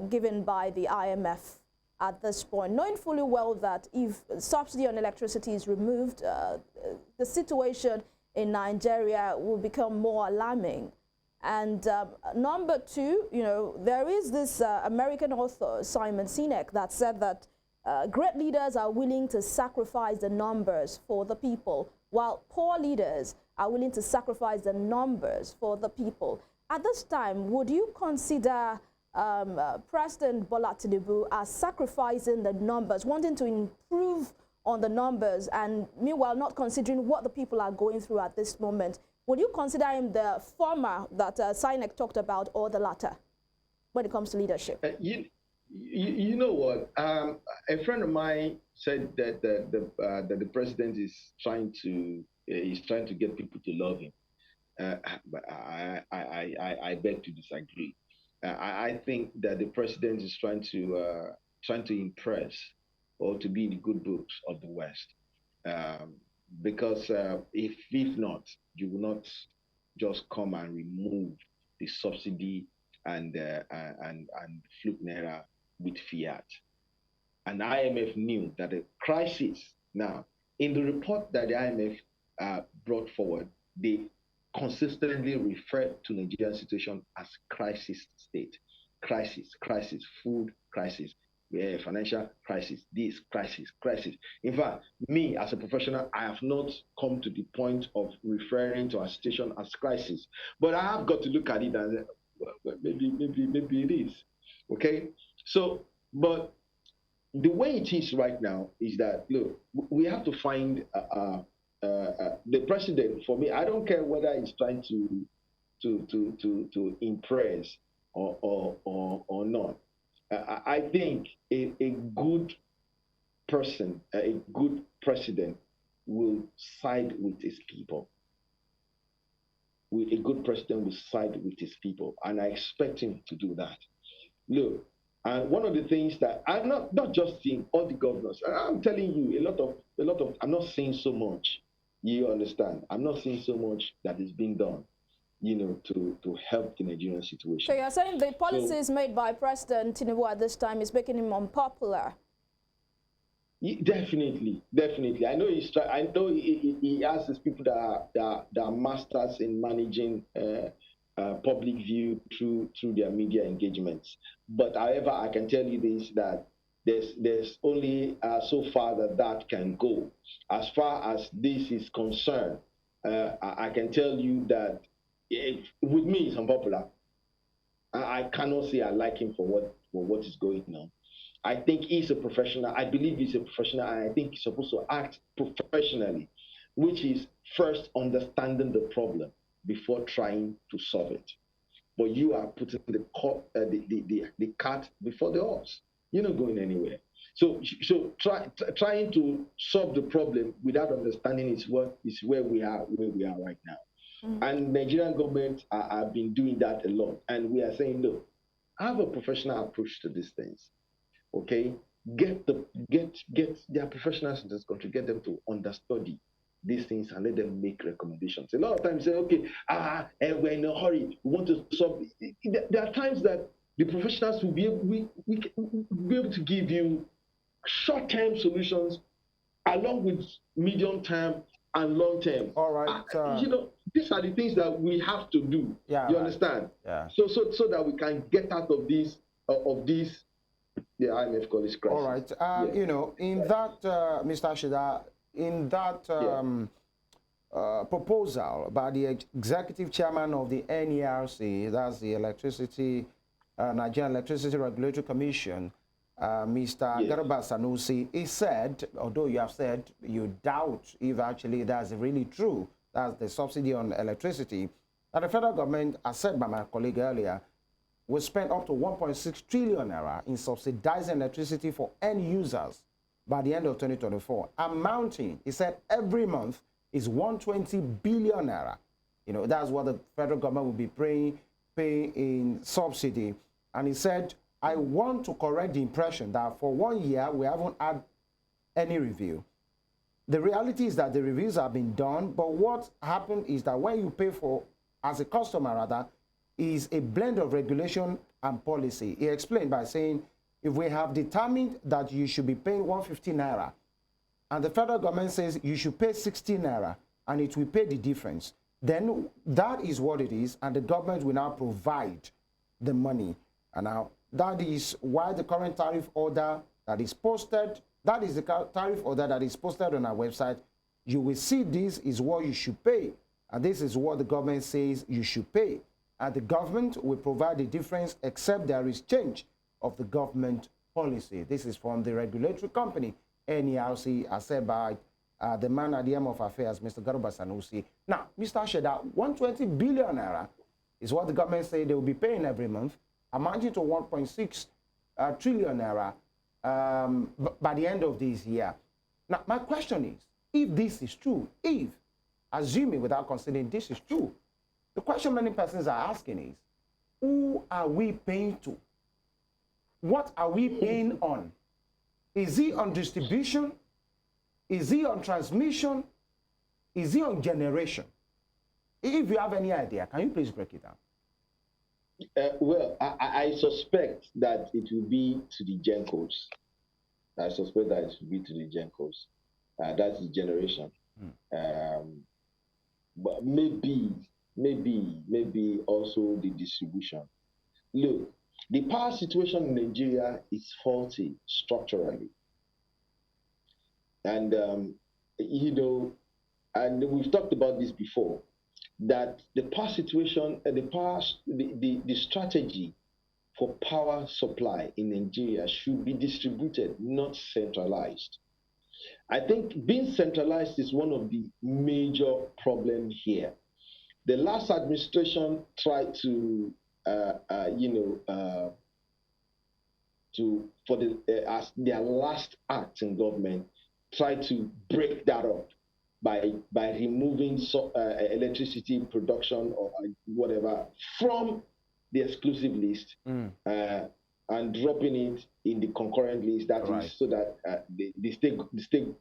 given by the IMF at this point, knowing fully well that if subsidy on electricity is removed, the situation in Nigeria will become more alarming? And number two, you know, there is this American author, Simon Sinek, that said that great leaders are willing to sacrifice the numbers for the people, while poor leaders are willing to sacrifice the numbers for the people. At this time, would you consider President Bola Tinubu as sacrificing the numbers, wanting to improve on the numbers, and meanwhile not considering what the people are going through at this moment? Would you consider him the former that Sinek talked about, or the latter when it comes to leadership? You know what? A friend of mine said that the president is trying to get people to love him. But I beg to disagree. I think that the president is trying to impress or to be in the good books of the West, because if not, you will not just come and remove the subsidy and flute naira with fiat. And the IMF knew that the crisis. Now, in the report that the IMF brought forward, they consistently referred to Nigerian situation as crisis state. Crisis, food crisis, financial crisis, this crisis. In fact, me as a professional, I have not come to the point of referring to our situation as crisis. But I have got to look at it and well, maybe it is. Okay? So, but the way it is right now is that, look, we have to find the president. For me, I don't care whether he's trying to impress or not. I think a good person, a good president will side with his people. A good president will side with his people, and I expect him to do that. Look, and one of the things that I'm not just seeing all the governors, I'm telling you, a lot of I'm not seeing so much. You understand? I'm not seeing so much that is being done, you know, to help the Nigerian situation. So you're saying the policies made by President Tinubu at this time is making him unpopular? Definitely. I know he has his people that are masters in managing public view through their media engagements. But however, I can tell you this, that there's only so far that can go. As far as this is concerned, I can tell you that with me it's unpopular. I cannot say I like him for what is going on. I think he's a professional. I believe he's a professional, and I think he's supposed to act professionally, which is first understanding the problem before trying to solve it. But you are putting the cart before the horse. You're not going anywhere. So trying to solve the problem without understanding is where we are right now. Mm-hmm. And Nigerian government have been doing that a lot, and we are saying, look, have a professional approach to these things. Okay, get their professionals in this country, get them to understudy these things and let them make recommendations. A lot of times say, okay, we're in a hurry, we want to solve. There are times that the professionals will be able to give you short-term solutions along with medium-term and long-term. All right. You know, these are the things that we have to do. Yeah, you understand? Yeah. So that we can get out of this. The IMF call this crisis. All right. You know, in that, Mr. Ashida, in that proposal by the executive chairman of the NERC, that's the Nigerian Electricity Regulatory Commission, Mr. Yes. Garba Sanusi. He said, although you have said you doubt if actually that's really true, that's the subsidy on electricity, that the federal government, as said by my colleague earlier, will spend up to 1.6 trillion naira in subsidizing electricity for end users by the end of 2024, amounting, he said, every month is 120 billion naira. You know, that's what the federal government will be paying in subsidy. And he said, I want to correct the impression that for 1 year, we haven't had any review. The reality is that the reviews have been done, but what happened is that when you pay for, as a customer rather, is a blend of regulation and policy. He explained by saying, if we have determined that you should be paying 150 naira, and the federal government says you should pay 60 naira, and it will pay the difference, then that is what it is, and the government will now provide the money. And now, that is why the current tariff order that is posted, that is the tariff order that is posted on our website. You will see this is what you should pay, and this is what the government says you should pay. And the government will provide the difference except there is change of the government policy. This is from the regulatory company, NERC, as said by the man at the helm of affairs, Mr. Garba Sanusi. Now, Mr. Sheda, 120 billion naira is what the government say they will be paying every month, amounting to 1.6 trillion naira by the end of this year. Now, my question is, if this is true, if, assuming without considering this is true, the question many persons are asking is, who are we paying to? What are we paying on? Is he on distribution? Is he on transmission? Is he on generation? If you have any idea, can you please break it down? Well, I suspect that it will be to the GenCos. I suspect that it will be to the GenCos. That's the generation. But maybe also the distribution. Look, the power situation in Nigeria is faulty structurally. And, you know, and we've talked about this before, that the power situation, the strategy for power supply in Nigeria should be distributed, not centralized. I think being centralized is one of the major problems here. The last administration tried to, as their last act in government, tried to break that up by removing electricity production or whatever from the exclusive list and dropping it in the concurrent list. That is so that the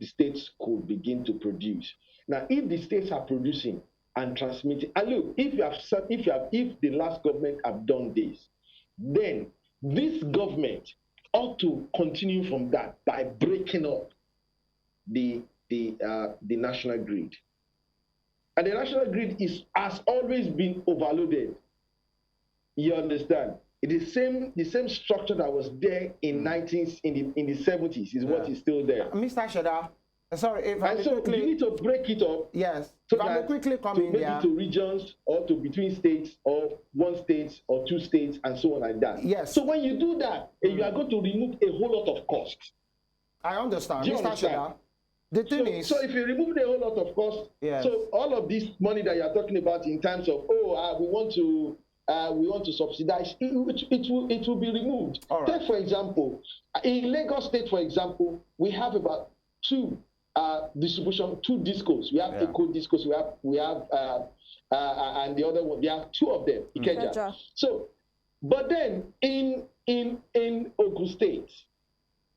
states could begin to produce. Now, if the states are producing and transmitting, and look, if the last government have done this, then this government ought to continue from that by breaking up the national grid. And the national grid has always been overloaded. You understand? It is the same structure that was there in the 70s is what is still there. Mr. Sheda, sorry, if I so quickly, you need to break it up. Yes. So if I may quickly come to in make there. it to regions or to between states or one state or two states and so on like that. Yes. So when you do that, you are going to remove a whole lot of costs. I understand. Do you Mr. understand? Sheda, the thing is, so if you remove a whole lot of costs, yes. so all of this money that you are talking about in terms of we want to subsidize, it will be removed. All right. Take for example, in Lagos State, for example, we have about two discos. We have Eco discos. We have and the other one. We have two of them. Ikeja. So, but then in Ogun State,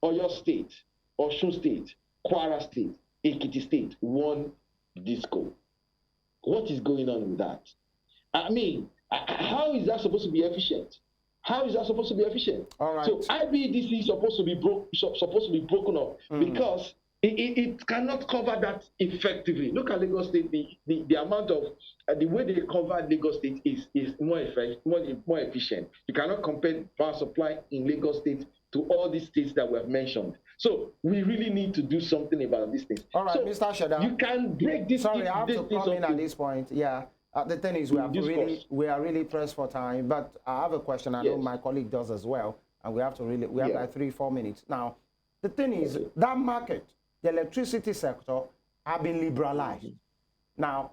Oyo State, Osun State, Kwara State, Ekiti State, one disco. What is going on with that? I mean, how is that supposed to be efficient? How is that supposed to be efficient? All right. So IBDC is supposed to be broken up because it cannot cover that effectively. Look at Lagos State. The amount of the way they cover Lagos State is more efficient. You cannot compare power supply in Lagos State to all these states that we have mentioned. So we really need to do something about these things. All right, so Mr. Shada. You can break this. Sorry, I have to come in at this point. Yeah. The thing is, we are really pressed for time. But I have a question. I know my colleague does as well, and we have to we have like 3-4 minutes now. The thing is, that market, the electricity sector, have been liberalized. Now,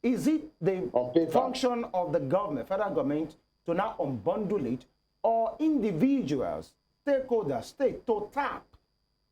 is it the function of the government, federal government, to now unbundle it, or individuals, stakeholders, state, to tap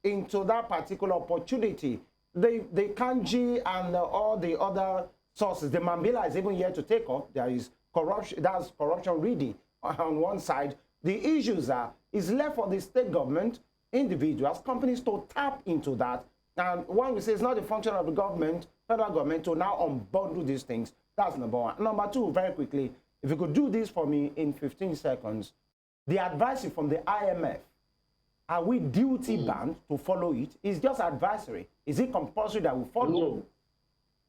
into that particular opportunity? The Kanji and all the other sources, the Mambila is even here to take up. There is corruption, that's corruption reading on one side. The issues are, it's left for the state government, individuals, companies to tap into that. And one we say it's not the function of the government, federal government, to now unbundle these things. That's number one. Number two, very quickly, if you could do this for me in 15 seconds, the advisory from the IMF, are we duty bound to follow it? It's just advisory. Is it compulsory that we follow?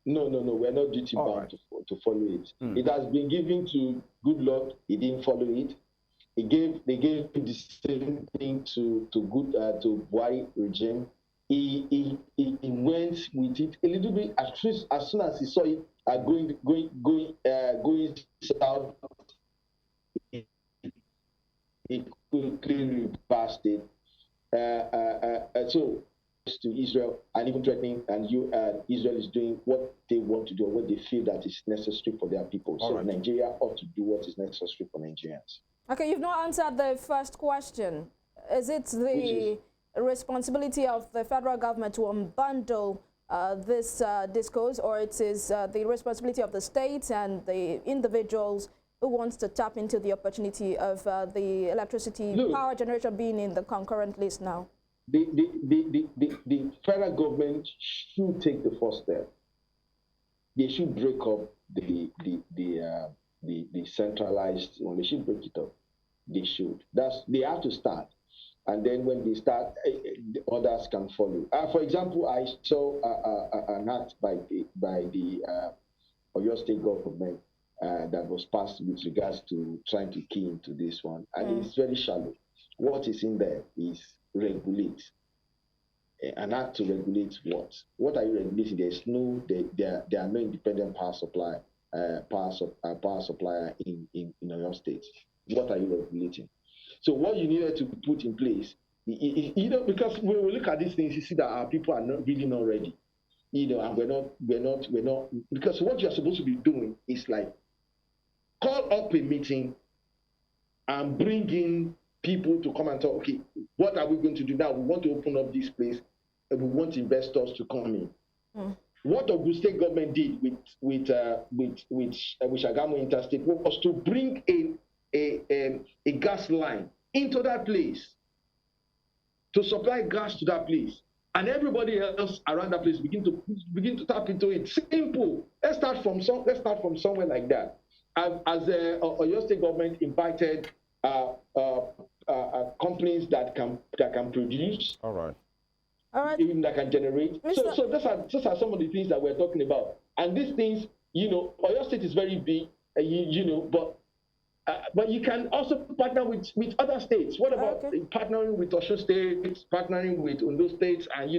No, we're not duty bound to follow it. It has been given to Goodluck. He didn't follow it. They gave the same thing to Buhari regime. He went with it a little bit as soon as he saw it going south. He quickly reversed it. So to Israel and even threatening, and Israel is doing what they want to do, or what they feel that is necessary for their people. So Nigeria ought to do what is necessary for Nigerians. Okay, you've not answered the first question. Is it the responsibility of the federal government to unbundle this discourse, or it is the responsibility of the states and the individuals who wants to tap into the opportunity of the electricity power generation being in the concurrent list now? The federal government should take the first step. They should break up the centralized one. They should break it up. They should. They have to start, and then when they start, the others can follow. For example, I saw an act by the Oyo State government that was passed with regards to trying to key into this one, and it's very shallow. What is in there is regulate. An act to regulate what? What are you regulating? There are no independent power supplier in Oyo State. What are you regulating? So what you needed to put in place, because when we look at these things, you see that our people are not ready. And we're not, because what you're supposed to be doing is like call up a meeting and bring in people to come and talk, okay, what are we going to do now? We want to open up this place and we want investors to come in. What the Ogun State government did with Shagamu Interstate was to bring a gas line into that place, to supply gas to that place. And everybody else around that place begin to tap into it. Simple. Let's start from somewhere like that. As the Oyo State government invited companies that can produce. All right. Even that can generate. So those are some of the things that we're talking about. And these things, Oyo State is very big, but you can also partner with other states. What about partnering with Osun State, partnering with Ondo states, and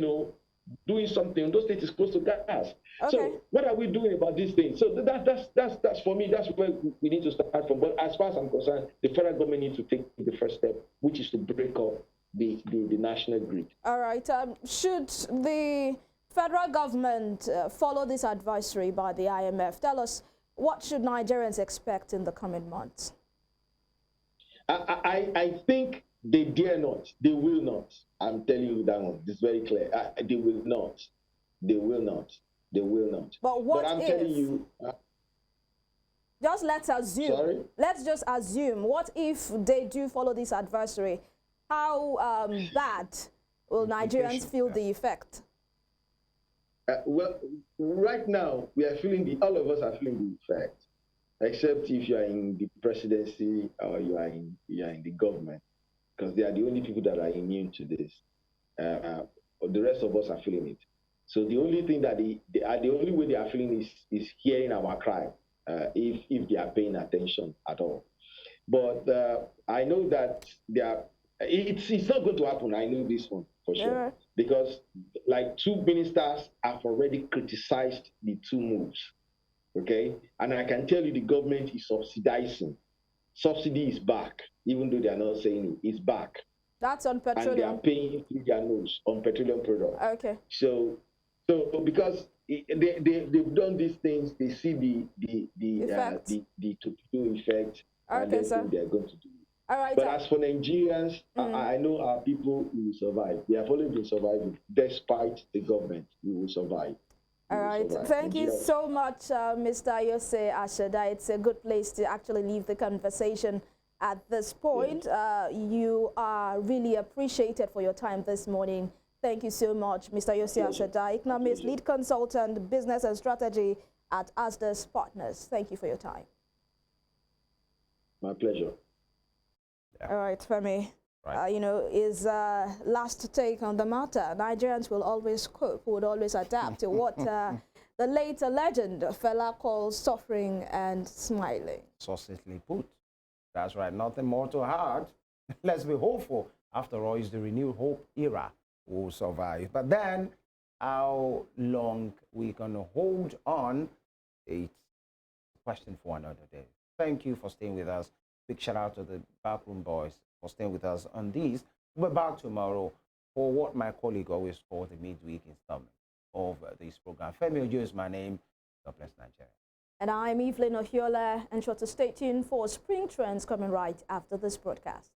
doing something? Ondo State is close to gas. So what are we doing about these things? So that's for me. That's where we need to start from. But as far as I'm concerned, the federal government needs to take the first step, which is to break up the national grid. All right. Should the federal government follow this advisory by the IMF? Tell us, what should Nigerians expect in the coming months? I think they dare not. They will not. I'm telling you that one. It's very clear. They will not. They will not. They will not. But I'm telling you. Just let's assume. Sorry? Let's just assume. What if they do follow this advisory? How bad will Nigerians feel the effect? Well, right now we are all of us are feeling the effect, except if you are in the presidency or you are in the government, because they are the only people that are immune to this. the rest of us are feeling it. So the only thing that the only way they are feeling is hearing our cry, if they are paying attention at all. But I know that it's not going to happen. I know this one for sure, because like 2 ministers have already criticized the 2 moves. Okay, and I can tell you the government is subsidizing. Subsidy is back, even though they are not saying it. It's back. That's on petroleum. And they are paying through their nose on petroleum products. Okay. So because they've done these things, they see the torpedo effect, and they think they're going to do it. All right. But as for Nigerians, I know our people will survive. They have always been surviving. Despite the government, we will survive. All right. Thank you so much, Mr. Ayose Ashada. It's a good place to actually leave the conversation at this point. You are really appreciated for your time this morning. Thank you so much, Mr. Ayose Ashada, Economist, Lead Consultant, Business and Strategy at Asdas Partners. Thank you for your time. My pleasure. All right, Femi. Right. You know, his last take on the matter. Nigerians will always cope, would always adapt to what the later legend Fela calls suffering and smiling. Succinctly put. That's right. Nothing more to add. Let's be hopeful. After all, it's the renewed hope era will survive. But then, how long we can hold on, it's a question for another day. Thank you for staying with us. Big shout out to the backroom boys for staying with us on these. We're back tomorrow for what my colleague always calls the midweek installment of this program. Femi Ojo is my name. God bless Nigeria. And I'm EVELYN, and sure to stay tuned for Spring Trends coming right after this broadcast.